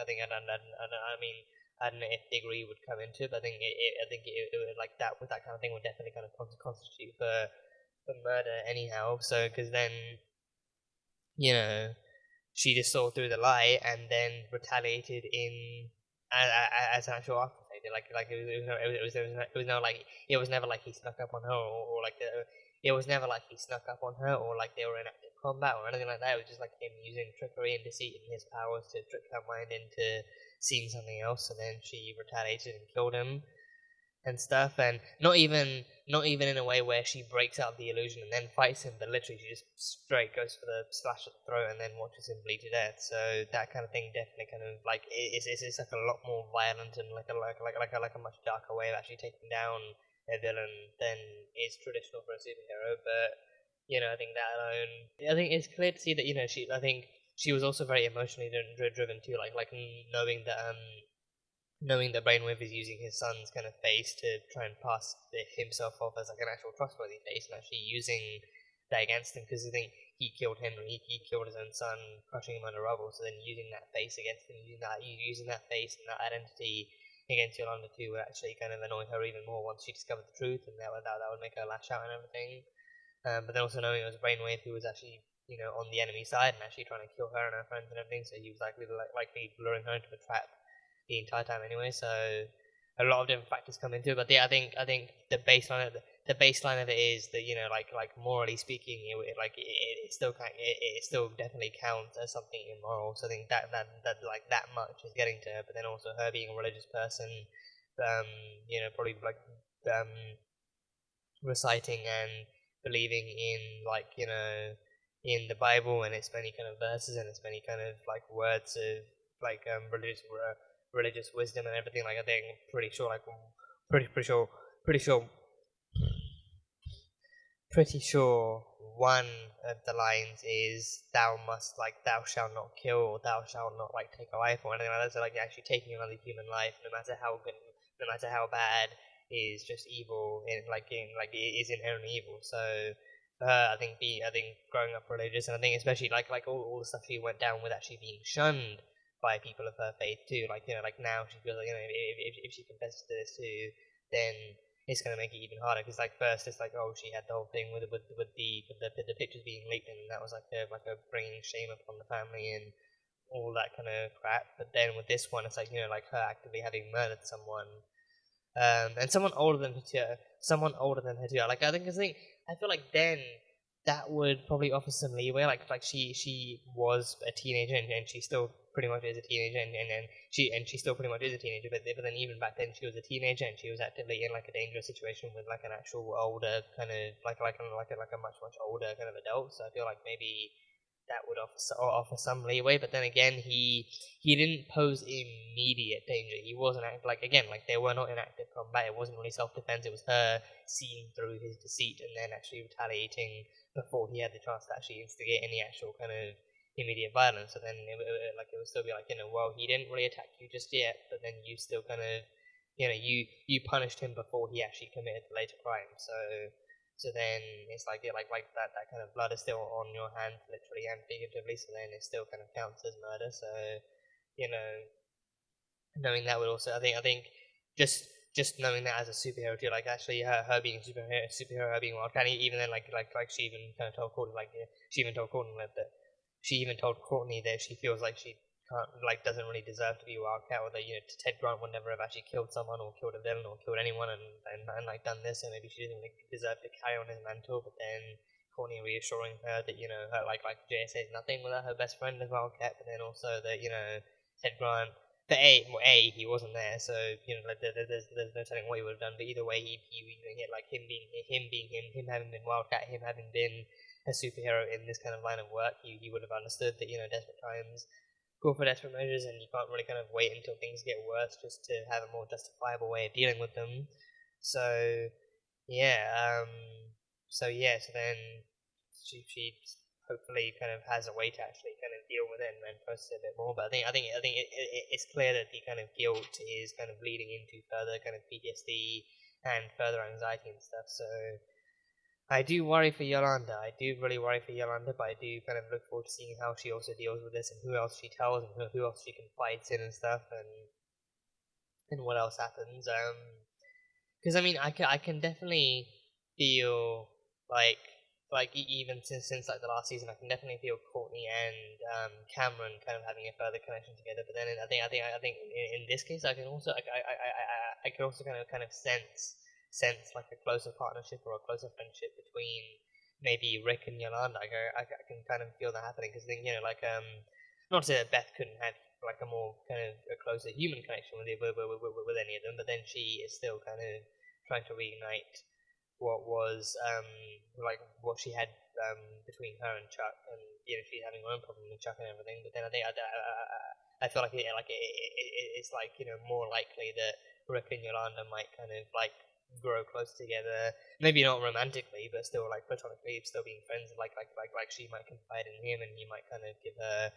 think I don't know if degree would come into it, but I think it would like that with that kind of thing would definitely kind of constitute for murder anyhow. So because then she just saw through the lie and then retaliated as an actual afterthought. It was never like he snuck up on her or like it was never like he snuck up on her or like they were in active combat or anything like that. It was just like him using trickery and deceit and his powers to trick her mind into seeing something else. So then she retaliated and killed him and stuff, and not even in a way where she breaks out the illusion and then fights him, but literally she just straight goes for the slash at the throat and then watches him bleed to death. So that kind of thing definitely kind of like it's like a lot more violent and like a much darker way of actually taking down a villain than is traditional for a superhero. But I think that alone, I think it's clear to see that I think she was also very emotionally driven too, like knowing that Brainwave is using his son's kind of face to try and pass himself off as like an actual trustworthy face, and actually using that against him, because I think he killed him and he killed his own son, crushing him under rubble. So then using that face against him, using that face and that identity against Yolanda too would actually kind of annoy her even more once she discovered the truth, and that would make her lash out and everything. But then also knowing it was Brainwave who was actually on the enemy side and actually trying to kill her and her friends and everything, so he was likely luring her into the trap the entire time anyway. So a lot of different factors come into it, but I think the baseline of it is that like morally speaking, it still definitely counts as something immoral. So I think that much is getting to her, but then also her being a religious person, probably reciting and believing in in the Bible and its many kind of verses and its many kind of like words of religious wisdom and everything. Like I think pretty sure one of the lines is thou shalt not kill, or thou shalt not take a life or anything like that. So actually taking another human life, no matter how good, no matter how bad, is just evil, and is inherently evil. So I think growing up religious, and I think especially like all the stuff she went down with actually being shunned by people of her faith too. Like like now she feels like if she confesses to this too, then it's gonna make it even harder. Because like first it's like she had the whole thing with the pictures being leaked, and that was like a bringing shame upon the family and all that kind of crap. But then with this one, it's like like her actively having murdered someone, and someone older than her too. Like I feel like then that would probably offer some leeway. Like she was a teenager and she still pretty much is a teenager, and she still pretty much is a teenager. But then even back then she was a teenager and she was actively in like a dangerous situation with like an actual older kind of like a much older kind of adult. So I feel like maybe that would offer some leeway, but then again, he didn't pose immediate danger. He wasn't they were not in active combat. It wasn't really self-defense. It was her seeing through his deceit and then actually retaliating before he had the chance to actually instigate any actual kind of immediate violence. So then it would still be like, well, he didn't really attack you just yet, but then you still kind of you punished him before he actually committed the later crime. So then it's like that kind of blood is still on your hands, literally and figuratively. So then it still kind of counts as murder. So knowing that would also, I think just knowing that as a superhero too, like actually her being a superhero, her being Wildcat, even then like she even kind of told Courtney that she feels like she doesn't really deserve to be a Wildcat, or that Ted Grant would never have actually killed someone or killed a villain or killed anyone and done this, and maybe she doesn't really deserve to carry on his mantle. But then Courtney reassuring her that her like JSA is nothing without her best friend as Wildcat, but then also that Ted Grant, that he wasn't there, so there's no telling what he would have done. But either way, he like him being him having been Wildcat, him having been a superhero in this kind of line of work, he would have understood that desperate times go for desperate measures, and you can't really kind of wait until things get worse just to have a more justifiable way of dealing with them. So so then she hopefully kind of has a way to actually kind of deal with it and process it a bit more. But I think it's clear that the kind of guilt is kind of leading into further kind of PTSD and further anxiety and stuff. So I do worry for Yolanda. I do really worry for Yolanda, but I do kind of look forward to seeing how she also deals with this and who else she tells and who else she confides in and stuff, and what else happens. Because I mean, I can definitely feel like even since like the last season, I can definitely feel Courtney and Cameron kind of having a further connection together. But then I think in this case, I can also I can also kind of sense like a closer partnership or a closer friendship between maybe Rick and Yolanda. I can kind of feel that happening, because then not to say that Beth couldn't have like a more kind of a closer human connection with any of them, but then she is still kind of trying to reignite what was like what she had between her and Chuck, and she's having her own problem with Chuck and everything. But then I think I feel like it's like more likely that Rick and Yolanda might kind of like grow close together, maybe not romantically, but still like platonically, still being friends. Like she might confide in him, and he might kind of give her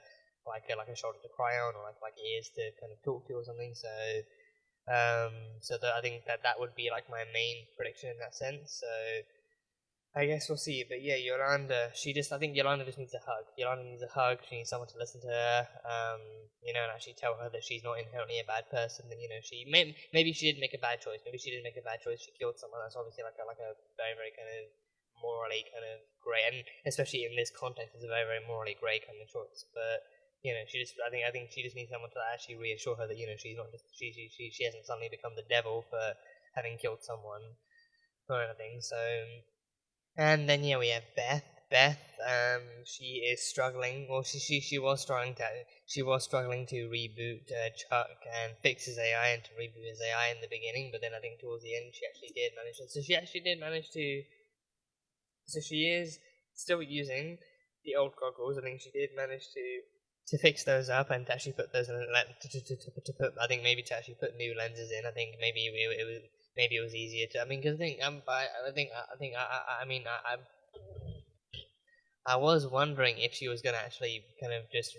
like a shoulder to cry on, or like ears to kind of talk to or something. So I think that would be like my main prediction in that sense. So I guess we'll see. But yeah, Yolanda, I think Yolanda just needs a hug. Yolanda needs a hug. She needs someone to listen to her, and actually tell her that she's not inherently a bad person. That she maybe she did make a bad choice. Maybe she did make a bad choice. She killed someone. That's obviously like a very, very kind of morally kind of grey, and especially in this context, it's a very, very morally grey kind of choice. But I think she just needs someone to actually reassure her that she's not just she hasn't suddenly become the devil for having killed someone or anything. So. And then we have Beth. She is struggling. Well, she was struggling to reboot Chuck and fix his AI and to reboot his AI in the beginning. But then I think towards the end she actually did manage to. So she actually did manage to. So she is still using the old goggles. I think she did manage to fix those up and to actually put those in. To put, I think maybe to actually put new lenses in. I think maybe it was. Maybe it was easier to. I mean, because I was wondering if she was gonna actually kind of just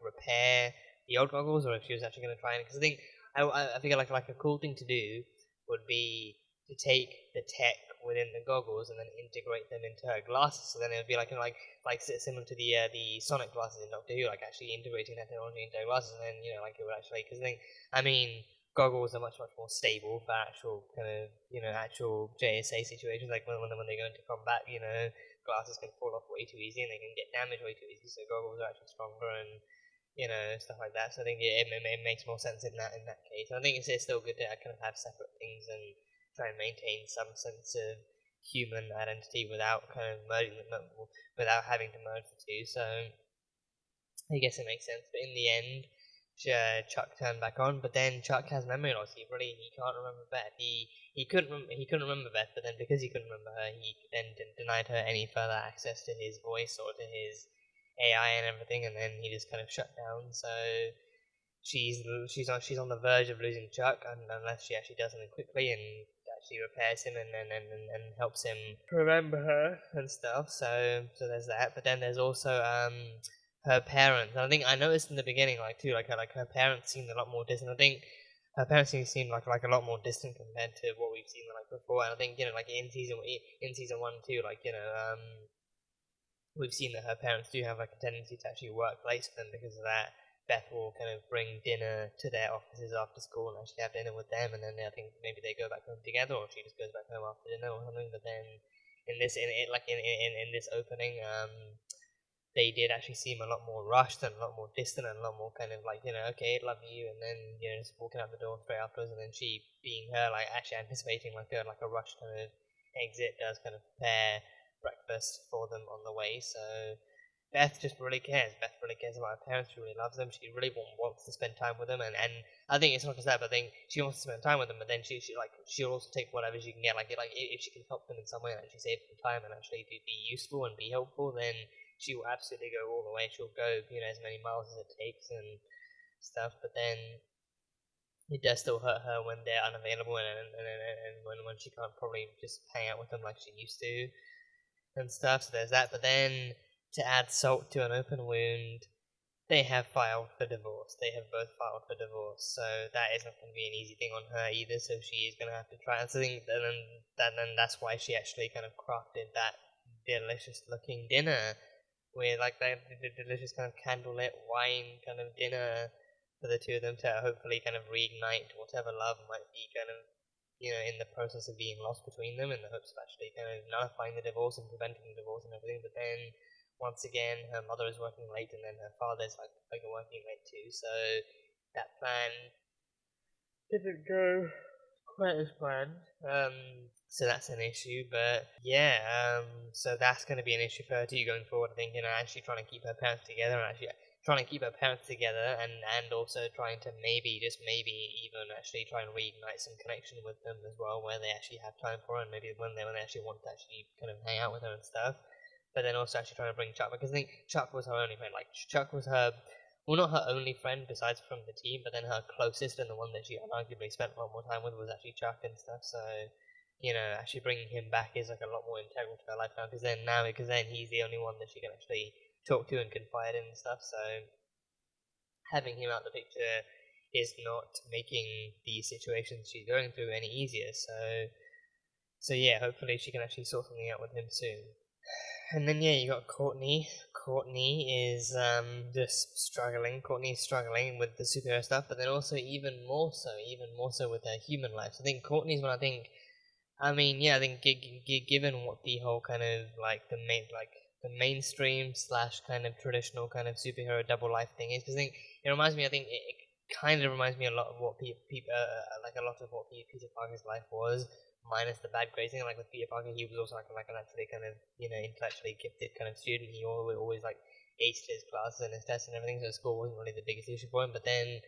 repair the old goggles, or if she was actually gonna try and. Because I figure like a cool thing to do would be to take the tech within the goggles and then integrate them into her glasses. So then it would be like similar to the Sonic glasses in Doctor Who, like actually integrating that technology into her glasses, and then like it would actually, because goggles are much more stable for actual kind of actual JSA situations, like when they go into combat, glasses can fall off way too easy and they can get damaged way too easy. So goggles are actually stronger and stuff like that. So I think it makes more sense in that case. And I think it's still good to kind of have separate things and try and maintain some sense of human identity without kind of merging them, without having to merge the two. So I guess it makes sense. But in the end, Chuck turned back on. But then Chuck has memory loss. He can't remember Beth. He couldn't remember Beth. But then because he couldn't remember her, he then denied her any further access to his voice or to his AI and everything. And then he just kind of shut down. So she's on the verge of losing Chuck, unless she actually does something quickly and actually repairs him and helps him remember her and stuff. So there's that. But then there's also her parents. And I think I noticed in the beginning, her parents seemed a lot more distant. I think her parents seemed like a lot more distant compared to what we've seen before. And I think in season 1 too, we've seen that her parents do have a tendency to actually work late for them because of that. Beth will kind of bring dinner to their offices after school and actually have dinner with them, and then I think maybe they go back home together, or she just goes back home after dinner or something. But then in this opening, they did actually seem a lot more rushed and a lot more distant and a lot more kind of okay, love you, and then just walking out the door straight afterwards, and then she, being her, actually anticipating like a rush kind of exit, does kind of prepare breakfast for them on the way. So Beth just really cares. Beth really cares about her parents. She really loves them. She really wants to spend time with them, and I think it's not just that, but I think she wants to spend time with them. But then she'll also take whatever she can get. If she can help them in some way and actually save them time and actually be useful and be helpful, then she will absolutely go all the way. She'll go as many miles as it takes and stuff. But then it does still hurt her when they're unavailable and when she can't probably just hang out with them like she used to and stuff. So there's that. But then, to add salt to an open wound, they have filed for divorce. They have both filed for divorce. So that is not going to be an easy thing on her either. So she is going to have to try. And so I think then that's why she actually kind of crafted that delicious looking dinner with the delicious kind of candlelit wine kind of dinner for the two of them to hopefully kind of reignite whatever love might be kind of in the process of being lost between them, in the hopes of actually kind of nullifying the divorce and preventing the divorce and everything. But then once again, her mother is working late, and then her father's working late too. So that plan didn't go quite as planned. So that's an issue. But yeah, so that's going to be an issue for her too going forward. I think actually trying to keep her parents together, and also trying to maybe even actually try and reignite some connection with them as well, where they actually have time for her, and maybe when they actually want to actually kind of hang out with her and stuff. But then also actually trying to bring Chuck, because I think Chuck was her only friend. Chuck was her, well, not her only friend besides from the team, but then her closest and the one that she arguably spent a lot more time with was actually Chuck and stuff. So actually bringing him back is a lot more integral to her life now, because then he's the only one that she can actually talk to and confide in and stuff. So having him out of the picture is not making the situations she's going through any easier. So yeah, hopefully she can actually sort something out with him soon. And then you got Courtney. Courtney is just struggling. Courtney's struggling with the superhero stuff, but then also even more so with her human life. So I think Courtney's one. I think given what the whole kind of the mainstream / kind of traditional kind of superhero double life thing is, because I think it reminds me. I think it kind of reminds me a lot of what Peter Parker's life was. Minus the bad grading, with Peter Parker, he was also an actually kind of intellectually gifted kind of student. He always aced his classes and his tests and everything, so school wasn't really the biggest issue for him. But then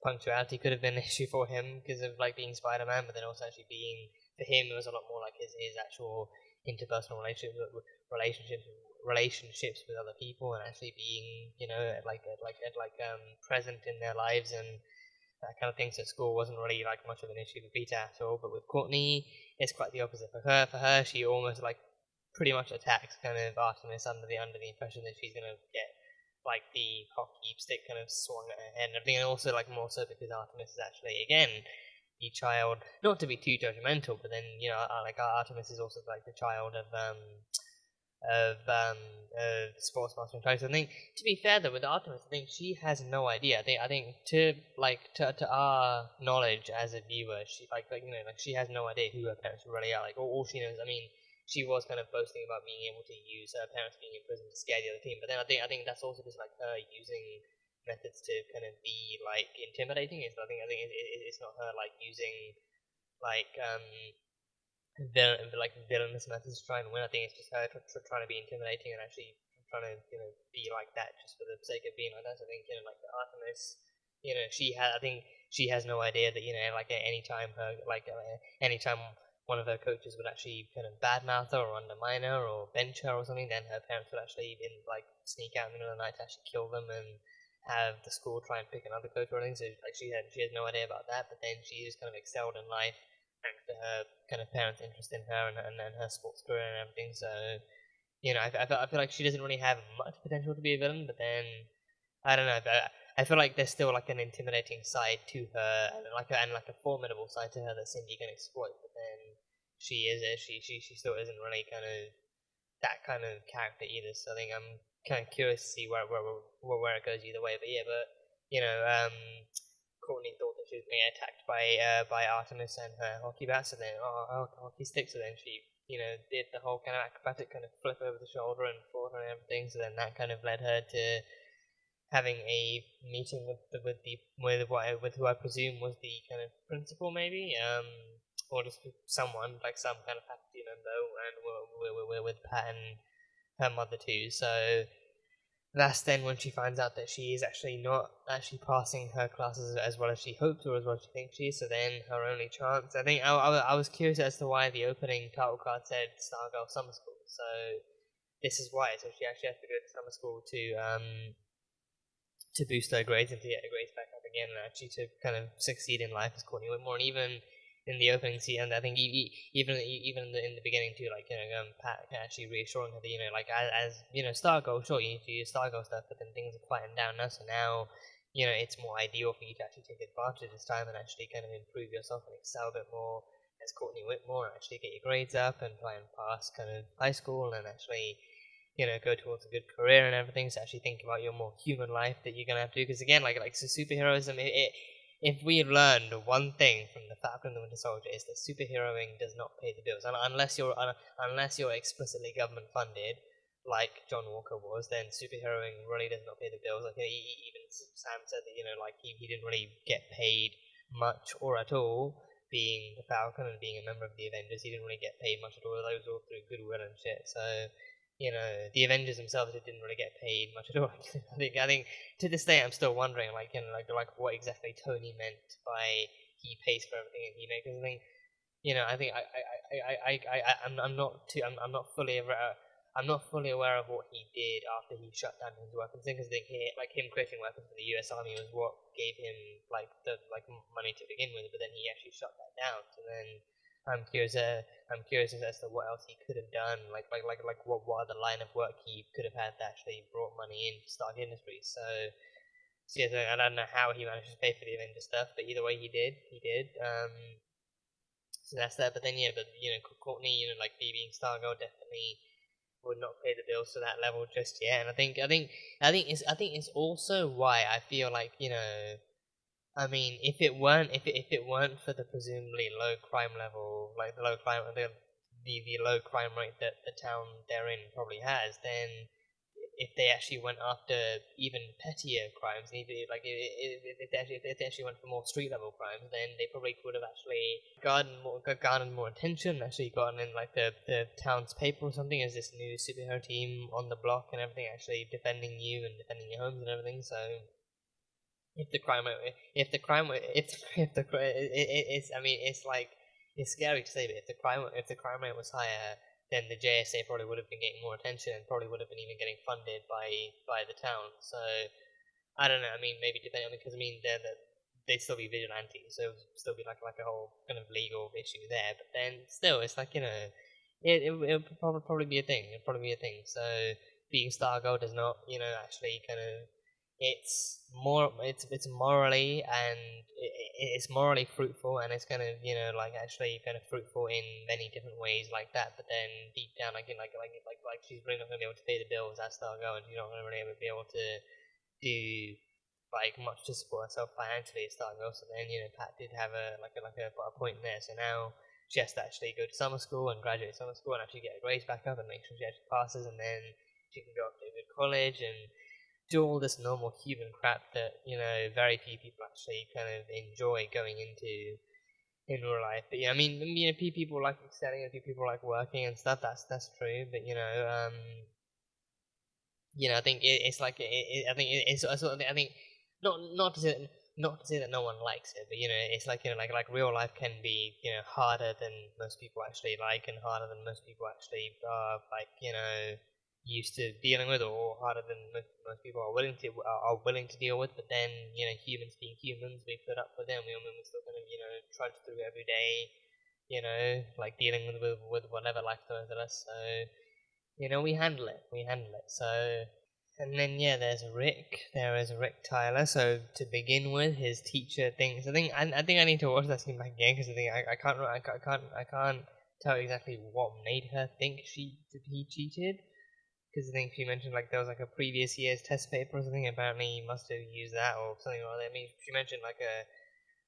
punctuality could have been an issue for him because of being Spider-Man. But then also actually being, for him, it was a lot more his actual interpersonal relationships with other people, and actually being present in their lives and that kind of thing. So school wasn't really much of an issue for Peter at all. But with Courtney, it's quite the opposite. For her, she almost pretty much attacks kind of Artemis under the impression that she's gonna get the hockey stick kind of swung at her head and everything, and also more so because Artemis is actually again child, not to be too judgmental, but then like Artemis is also like the child of sports mastering titles. I think, to be fair though, with Artemis, I think she has no idea. I think to our knowledge as a viewer, she she has no idea who her parents really are. Like all she knows, I mean, she was kind of boasting about being able to use her parents being in prison to scare the other team. But then I think that's also just like her using methods to kind of be like intimidating. I think it's not her like using like villainous methods to try and win. I think it's just her trying to be intimidating and actually trying to be like that just for the sake of being like that. So I think like the Artemis, I think she has no idea that like at any time anytime one of her coaches would actually kind of badmouth her or undermine her or bench her or something, then her parents would actually sneak out in the middle of the night to actually kill them and have the school try and pick another coach or anything. So like she has no idea about that, but then she just kind of excelled in life thanks to her kind of parents' interest in her and her sports career and everything. So I feel like she doesn't really have much potential to be a villain, but then I don't know. I feel like there's still like an intimidating side to her, and like a formidable side to her that Cindy can exploit. But then she still isn't really kind of that kind of character either. So I think I'm kind of curious to see where it goes either way. But Courtney thought that she was being attacked by Artemis and her hockey bats, and then hockey sticks. So then she did the whole kind of acrobatic kind of flip over the shoulder and fought and everything. So then that kind of led her to having a meeting with who I presume was the kind of principal, maybe, or just someone like some kind of faculty member, and we're with Pat and her mother too. So that's then when she finds out that she is actually not actually passing her classes as well as she hoped or as well as she thinks she is. So then her only chance, I think, I was curious as to why the opening title card said Stargirl Summer School. So this is why. So she actually has to go to summer school to boost her grades and to get her grades back up again, and actually to kind of succeed in life as Courtney Whitmore. And even in the opening scene, and I think even in the beginning too, like Pat actually reassuring her that like as Stargirl, sure you need to use Stargirl stuff, but then things are quieting down now, so now it's more ideal for you to actually take advantage of this time and actually kind of improve yourself and excel a bit more as Courtney Whitmore, and actually get your grades up and try and pass kind of high school and actually go towards a good career and everything. So actually think about your more human life that you're gonna have to do, because again, like so superheroism, if we learned one thing from the Falcon and the Winter Soldier, is that superheroing does not pay the bills, and unless you're explicitly government funded, like John Walker was, then superheroing really does not pay the bills. Like even Sam said that like he didn't really get paid much or at all being the Falcon and being a member of the Avengers. He didn't really get paid much at all. That was all through goodwill and shit. So the Avengers themselves didn't really get paid much at all. I think to this day I'm still wondering, like what exactly Tony meant by he pays for everything and he makes. Because I think I'm not fully aware of what he did after he shut down his weapons thing. Because I think him creating weapons for the U.S. Army was what gave him the money to begin with. But then he actually shut that down. So then I'm curious as to what else he could have done, like what other line of work he could have had that actually brought money in to Stark Industries. So I don't know how he managed to pay for the Avengers stuff, but either way he did. So that's that. But then Courtney, being Stargirl definitely would not pay the bills to that level just yet. And I think it's also why I feel like I mean, if it weren't for the presumably low crime level, like the low crime rate that the town they're in probably has, then if they actually went after even pettier crimes, if they actually went for more street level crimes, then they probably could have actually garnered more attention, actually gotten in the town's paper or something as this new superhero team on the block and everything, actually defending you and defending your homes and everything. So it's scary to say, but if the crime rate was higher, then the JSA probably would have been getting more attention and probably would have been even getting funded by the town. So I don't know. I mean, maybe depending, because they'd still be vigilantes, so it would still be like a whole kind of legal issue there. But then still, it's it would probably be a thing. It'd probably be a thing. So being Stargirl does not, actually kind of. It's morally and it's morally fruitful, and it's kind of, you know, like actually kind of fruitful in many different ways like that. But then deep down, like she's really not going to be able to pay the bills as Stargirl, and she's not going to really be able to do like much to support herself financially as Stargirl. So then, you know, Pat did have a point there. So now she has to actually go to summer school and graduate summer school and actually get her grades back up and make sure she actually passes, and then she can go up to a good college and do all this normal human crap that, you know, very few people actually kind of enjoy going into in real life. But yeah, I mean, you know, people like excelling and people like working and stuff. That's true. But you know, I think it's like I think it's I think not to say that no one likes it, but you know, it's like, you know, like real life can be, you know, harder than most people actually like, and harder than most people actually are, like, you know, used to dealing with, or harder than most people are willing to deal with. But then, you know, humans being humans, we put up with them. We still kind of, you know, trudge through every day, you know, like dealing with whatever life throws at us. So, you know, we handle it. So. And then there is Rick Tyler. So to begin with, his teacher thinks. I think I need to watch that scene back again, because I think I can't tell exactly what made her think he cheated. Because I think she mentioned like there was like a previous year's test paper or something. Apparently he must have used that or something like that. I mean, she mentioned like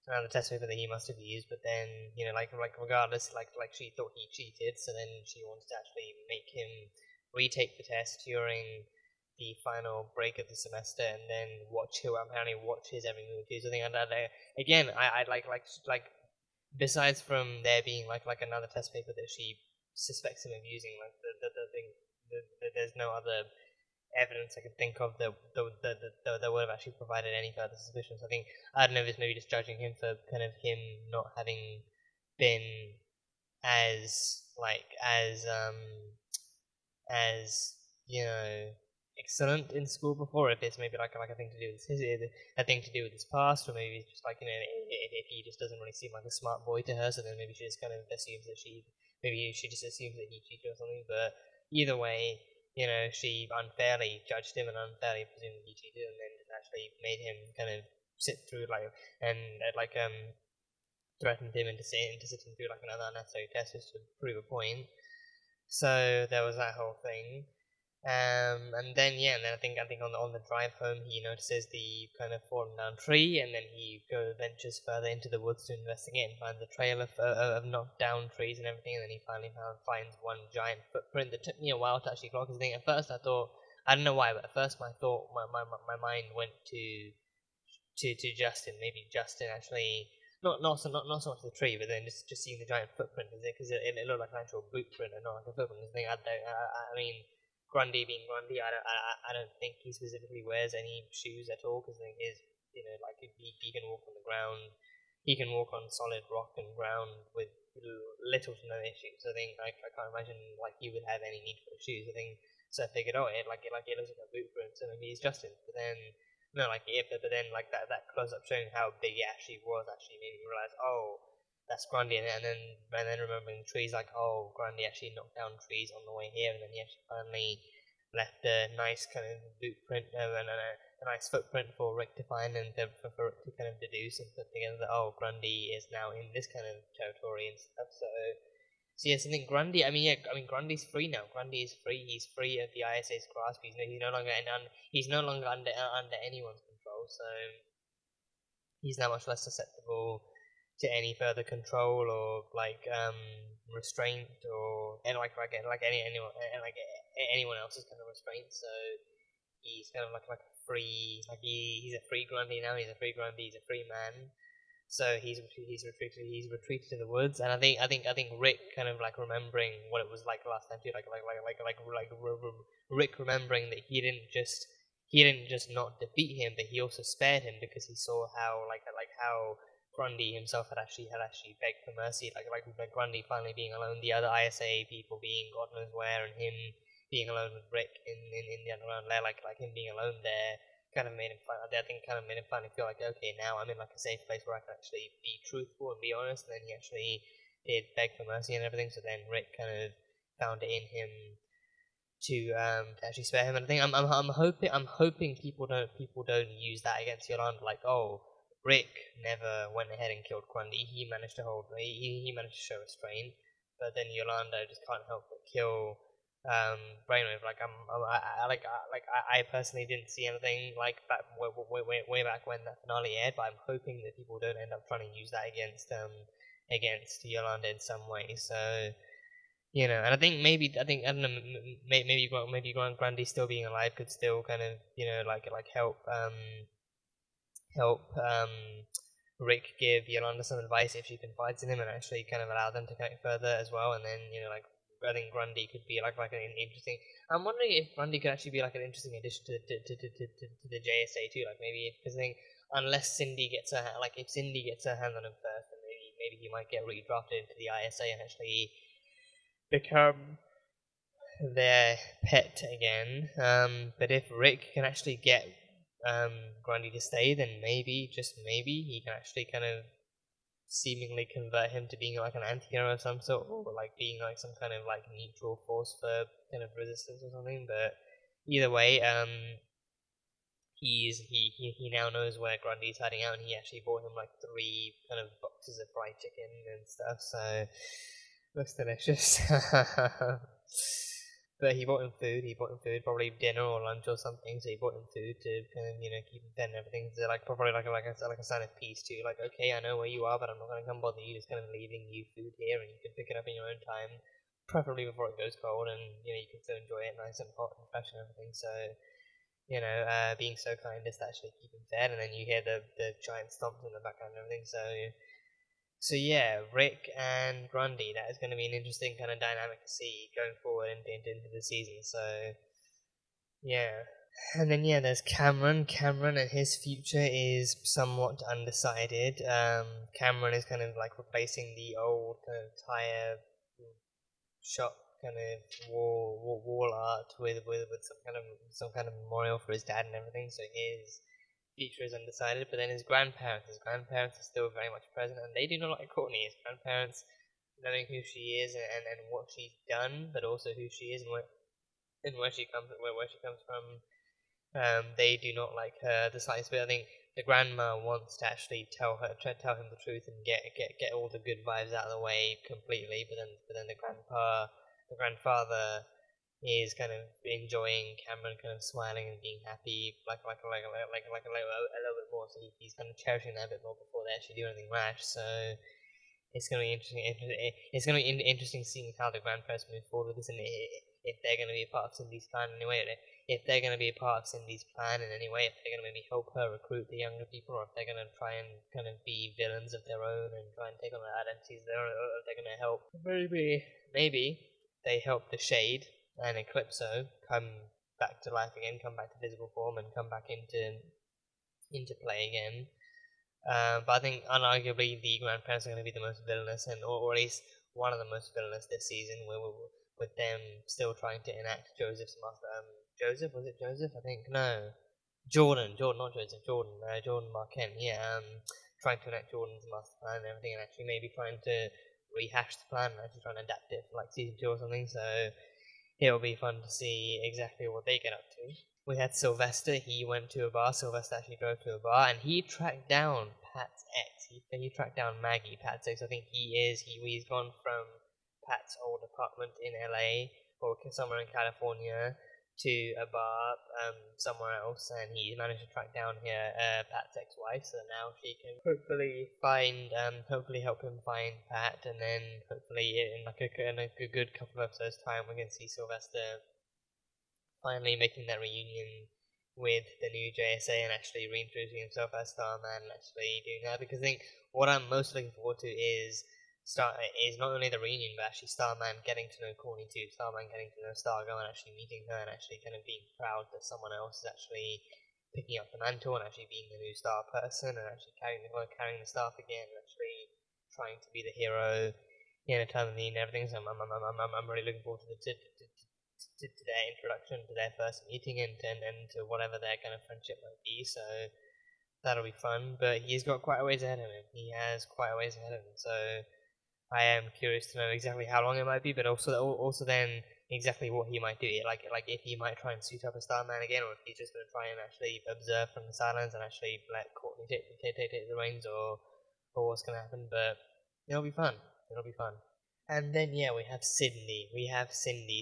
another test paper that he must have used, but then, you know, like regardless, like she thought he cheated. So then she wants to actually make him retake the test during the final break of the semester, and then apparently watch his every move too. So I think I'd like besides from there being like another test paper that she suspects him of using, like the thing, there's no other evidence I can think of that would have actually provided any further suspicions. I think, I don't know if it's maybe just judging him for kind of him not having been as you know, excellent in school before, if it's maybe like a thing to do with his past, or maybe it's just like, you know, if he just doesn't really seem like a smart boy to her, so then maybe she just kind of assumes that she just assumes that he cheated or something. But either way, you know, she unfairly judged him and unfairly presumed he cheated, and then just actually made him kind of sit through threatened him into sitting through like another unnecessary test just to prove a point. So there was that whole thing. And then I think on the drive home, he notices the kind of fallen down tree, and then he ventures further into the woods to investigate and finds a trail of knocked down trees and everything. And then he finally finds one giant footprint that took me a while to actually clock. Because I think at first I thought, I don't know why, but at first my mind went to Justin. Maybe Justin actually not so much the tree, but then just seeing the giant footprint, because it looked like an actual boot print and not like a footprint. I mean, Grundy being Grundy, I don't think he specifically wears any shoes at all, because I think he can walk on the ground, he can walk on solid rock and ground with little to no issues. I think I can't imagine like he would have any need for shoes. I think so. I figured, it looks like a boot print, so maybe he's Justin. But then but then that close up showing how big it actually was actually made me realize, that's Grundy, and then remembering trees, like, Grundy actually knocked down trees on the way here, and then he actually finally left a nice kind of footprint and a nice footprint for Rick to find, and for Rick to kind of deduce and put together that Grundy is now in this kind of territory and stuff. So yes, I think Grundy. Grundy's free now. Grundy is free. He's free of the ISA's grasp. He's no longer under anyone's control. So he's now much less susceptible to any further control or restraint or anyone else's kind of restraint. So he's kind of like a free, he's a free Grundy now. He's a free Grundy. He's a free man. So he's retreated to the woods, and I think Rick kind of like remembering what it was like last time too, Rick remembering that he didn't just not defeat him, but he also spared him, because he saw how how Grundy himself had actually begged for mercy, like Grundy finally being alone, the other ISA people being God knows where, and him being alone with Rick in the underground lair, like him being alone there. Kind of made him finally feel like, okay, now I'm in like a safe place where I can actually be truthful and be honest. And then he actually did beg for mercy and everything. So then Rick kind of found it in him to actually spare him. And I think I'm hoping people don't use that against Yolanda, like, Rick never went ahead and killed Grundy. He managed to hold. He managed to show restraint, but then Yolanda just can't help but kill Brainwave. I personally didn't see anything like that way back when that finale aired, but I'm hoping that people don't end up trying to use that against Yolanda in some way. So, you know, and I don't know, maybe Grundy still being alive could still kind of, you know, like help Rick give Yolanda some advice if she confides in him, and actually kind of allow them to connect further as well. And then, you know, like, I think Grundy could be like an interesting. I'm wondering if Grundy could actually be like an interesting addition to the JSA too. Like maybe because I think unless Cindy gets her if Cindy gets her hand on him first, then maybe he might get redrafted into the ISA and actually become their pet again. But if Rick can actually get Grundy to stay, then maybe, just maybe, he can actually kind of seemingly convert him to being like an anti-hero of some sort, or like being like some kind of like neutral force for kind of resistance or something. But either way, he now knows where Grundy's hiding out, and he actually bought him like 3 kind of boxes of fried chicken and stuff, so looks delicious. But he bought him food, probably dinner or lunch or something, so he bought him food to kind of, you know, keep him fed and everything. So like probably like a sign of peace too, like, okay, I know where you are, but I'm not gonna come bother you, just kind of leaving you food here, and you can pick it up in your own time, preferably before it goes cold, and you know, you can still enjoy it nice and hot and fresh and everything. So, you know, being so kind is to actually keep him fed, and then you hear the giant stomps in the background and everything, so yeah, Rick and Grundy, that is going to be an interesting kind of dynamic to see going forward into the season, so yeah. And then yeah, there's Cameron, and his future is somewhat undecided. Cameron is kind of like replacing the old kind of tire shop kind of wall art with some kind of memorial for his dad and everything, so his future is undecided. But then his grandparents are still very much present, and they do not like Courtney. His grandparents, knowing who she is and what she's done, but also who she is and where she comes from, they do not like her the slightest bit. I think the grandma wants to actually tell him the truth and get all the good vibes out of the way completely, but then the grandfather is kind of enjoying Cameron kind of smiling and being happy, like a little bit more. So he's kind of cherishing that a bit more before they actually do anything rash. So it's going to be interesting. It's going to be interesting seeing how the grandparents move forward with this, and if they're going to be a part of Cindy's plan in any way. If they're going to be a part of Cindy's plan in any way, if they're going to maybe help her recruit the younger people, or if they're going to try and kind of be villains of their own and try and take on their identities of their own, or if they're going to help. Maybe they help the Shade and Eclipso come back to life again, come back to physical form, and come back into play again. But I think unarguably the grandparents are going to be the most villainous, or at least one of the most villainous this season, with them still trying to enact Joseph's master. Joseph? Was it Joseph? I think no. Jordan, not Joseph. Jordan Marquand. Yeah. Trying to enact Jordan's master plan and everything, and actually maybe trying to rehash the plan and actually trying to adapt it for like season 2 or something. So it'll be fun to see exactly what they get up to. We had Sylvester. He went to a bar. Sylvester actually drove to a bar, and he tracked down Pat's ex. He tracked down Maggie, Pat's ex. I think he's gone from Pat's old apartment in LA or somewhere in California to a bar somewhere else, and he managed to track down Pat's ex-wife, so now she can hopefully help him find Pat, and then hopefully in a good couple of episodes time we can see Sylvester finally making that reunion with the new JSA and actually reintroducing himself as Starman and actually doing that, because I think what I'm most looking forward to is not only the reunion, but actually Starman getting to know Courtney too, Starman getting to know Stargirl and actually meeting her and actually kind of being proud that someone else is actually picking up the mantle and actually being the new star person and actually carrying the staff again and actually trying to be the hero in a time of need and everything. So I'm really looking forward to their introduction, to their first meeting, and to whatever their kind of friendship might be. So that'll be fun. But he's got quite a ways ahead of him. He has quite a ways ahead of him. So I am curious to know exactly how long it might be, but also then exactly what he might do. Like if he might try and suit up as Starman again, or if he's just going to try and actually observe from the sidelines and actually let Courtney take the reins, or what's going to happen. But it'll be fun. It'll be fun. And then yeah, we have Cindy.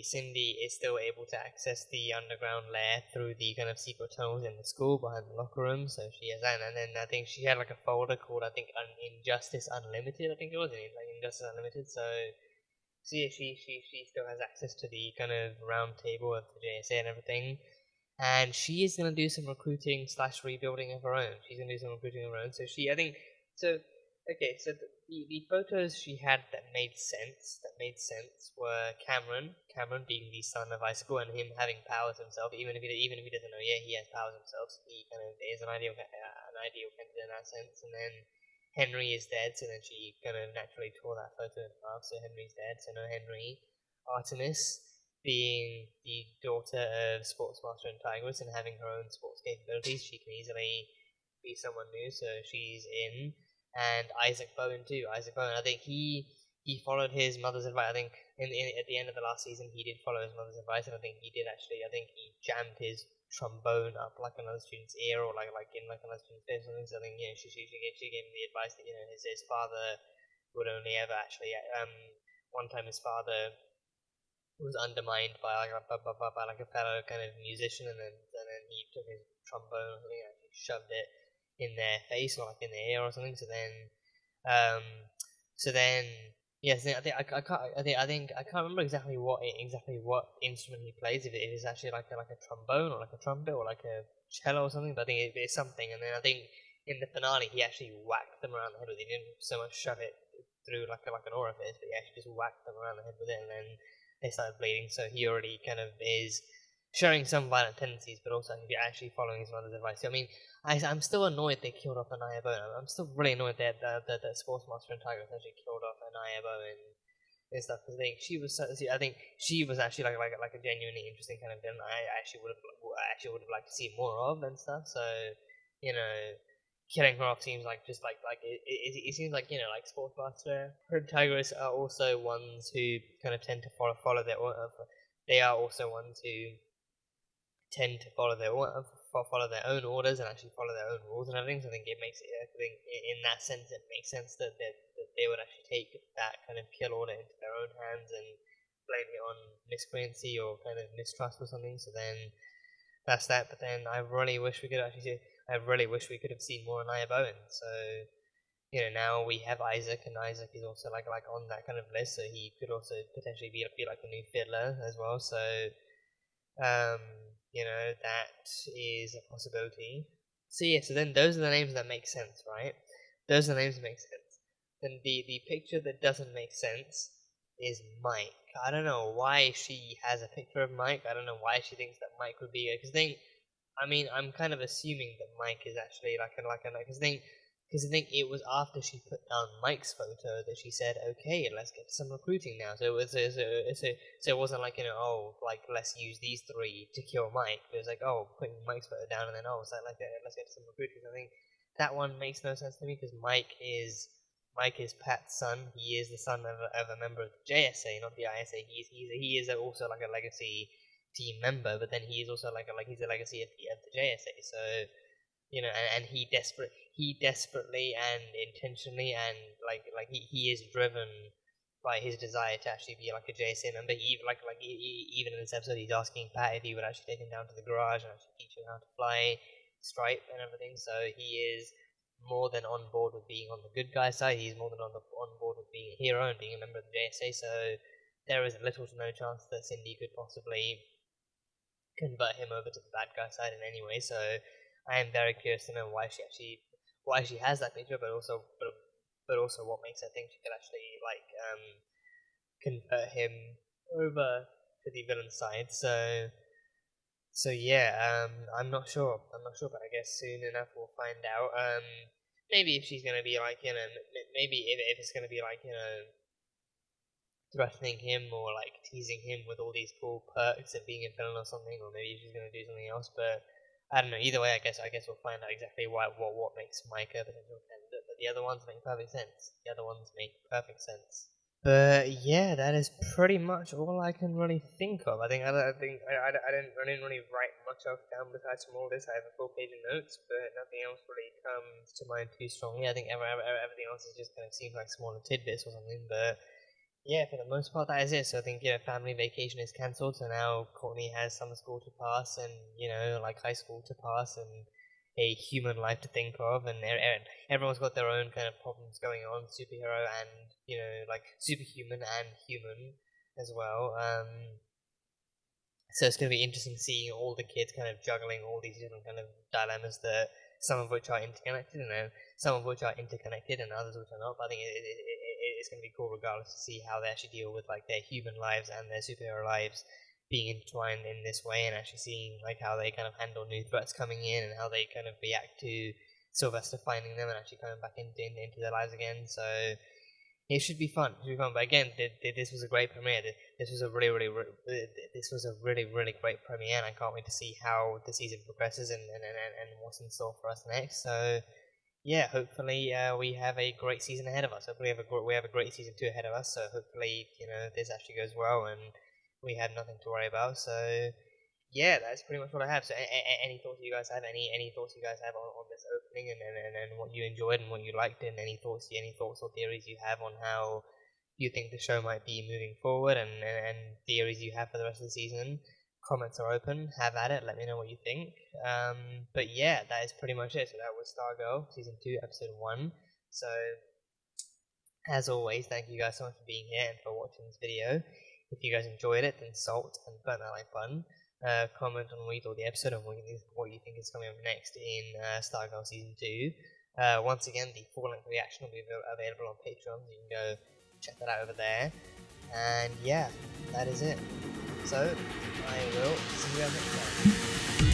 Cindy is still able to access the underground lair through the kind of secret tunnels in the school behind the locker room. So she has that, and then I think she had like a folder called Injustice Unlimited. I think it was like Injustice Unlimited. So yeah, she still has access to the kind of round table of the JSA and everything. And she is gonna do some recruiting / rebuilding of her own. She's gonna do some recruiting of her own. So okay, so the photos she had that made sense were Cameron being the son of Icicle and him having powers himself, even if he doesn't know yet, he has powers himself, so he kind of is an ideal candidate in that sense. And then Henry is dead, so then she kind of naturally tore that photo in half, so Henry's dead, so no Henry. Artemis being the daughter of Sportsmaster and Tigress and having her own sports capabilities, she can easily be someone new, so she's in. And Isaac Bowen too. I think he followed his mother's advice. I think at the end of the last season he did follow his mother's advice, and I think he jammed his trombone up like another student's ear, or like in like another student's face or something. So I think she gave him the advice that his father would only ever actually one time his father was undermined by like a fellow kind of musician, and then he took his trombone or something and actually shoved it in their face or like in their ear or something. So then yes, I can't remember exactly what instrument he plays. If it is actually like a trombone or like a trumpet or like a cello or something. But I think it's something. And then I think in the finale he actually whacked them around the head with it. He didn't so much shove it through like an orifice, but he actually just whacked them around the head with it, and then they started bleeding. So he already kind of is showing some violent tendencies, but also actually following his mother's advice. I mean, I'm still annoyed they killed off Anaya Bowen. I'm still really annoyed that Sportsmaster and Tigress actually killed off Anaya Bowen and stuff, because I think she was actually like a genuinely interesting kind of villain. I actually would have liked to see more of and stuff. So killing her off seems like just like it seems like like Sportsmaster and Tigress are also ones who kind of tend to follow their they are also ones who tend to follow their own orders and actually follow their own rules and everything. So I think in that sense it makes sense that they would actually take that kind of kill order into their own hands and blame it on miscreancy or kind of mistrust or something. So then that's that. But then I really wish we could have seen more Anaya Bowen. So now we have Isaac, and Isaac is also like on that kind of list, so he could also potentially be like the new Fiddler as well. So that is a possibility. So yeah, so then those are the names that make sense, right? Those are the names that make sense. Then the picture that doesn't make sense is Mike. I don't know why she has a picture of Mike. I don't know why she thinks that Mike would be, because I'm kind of assuming that Mike is actually because I think it was after she put down Mike's photo that she said, "Okay, let's get some recruiting now." So it wasn't like let's use these three to kill Mike. It was like, putting Mike's photo down, and then it's like let's get some recruiting. I think that one makes no sense to me, because Mike is Pat's son. He is the son of a member of the JSA, not the ISA. He is also like a legacy team member, but then he is also he's a legacy of the JSA. So and he desperately and intentionally and he is driven by his desire to actually be like a JSA member. Even in this episode, he's asking Pat if he would actually take him down to the garage and actually teach him how to fly Stripe and everything. So he is more than on board with being on the good guy side. He's more than on board with being a hero and being a member of the JSA. So there is little to no chance that Cindy could possibly convert him over to the bad guy side in any way. So I am very curious to know why she has that picture, but also what makes her think she could actually convert him over to the villain side. So yeah, I'm not sure, but I guess soon enough we'll find out. Maybe if she's gonna be maybe if it's gonna be threatening him or teasing him with all these cool perks of being a villain or something, or maybe she's gonna do something else. But I don't know. Either way, I guess we'll find out exactly what makes Mike a potential candidate. But the other ones make perfect sense. But yeah, that is pretty much all I can really think of. I didn't really write much else down besides from all this. I have a full page of notes, but nothing else really comes to mind too strongly. I think everything else is just kind of seems like smaller tidbits or something. But yeah, for the most part, that is it. So I think family vacation is cancelled. So now Courtney has summer school to pass, and like high school to pass, and a human life to think of, and everyone's got their own kind of problems going on, superhero and like superhuman and human as well. So it's going to be interesting seeing all the kids kind of juggling all these different kind of dilemmas, that some of which are interconnected, and then some of which are interconnected, and others which are not. But I think it's going to be cool regardless to see how they actually deal with like their human lives and their superhero lives being entwined in this way, and actually seeing like how they kind of handle new threats coming in, and how they kind of react to Sylvester finding them and actually coming back into their lives again. So it should be fun. But again, this was a great premiere. This was a really great premiere, and I can't wait to see how the season progresses and what's in store for us next. So yeah, hopefully we have a great season ahead of us. Hopefully we have a great season 2 ahead of us. So hopefully this actually goes well and we have nothing to worry about. So yeah, that's pretty much what I have. So any thoughts you guys have? Any thoughts you guys have on this opening, and what you enjoyed and what you liked, and any thoughts or theories you have on how you think the show might be moving forward, and theories you have for the rest of the season? Comments are open. Have at it. Let me know what you think. But yeah, that is pretty much it. So that was Stargirl season 2, episode 1. So as always, thank you guys so much for being here and for watching this video. If you guys enjoyed it, then salt and burn that like button. Comment on what you thought of the episode and what you think is coming up next in Stargirl season 2. Once again, the full-length reaction will be available on Patreon, so you can go check that out over there. And yeah, that is it. So I will see you guys next time.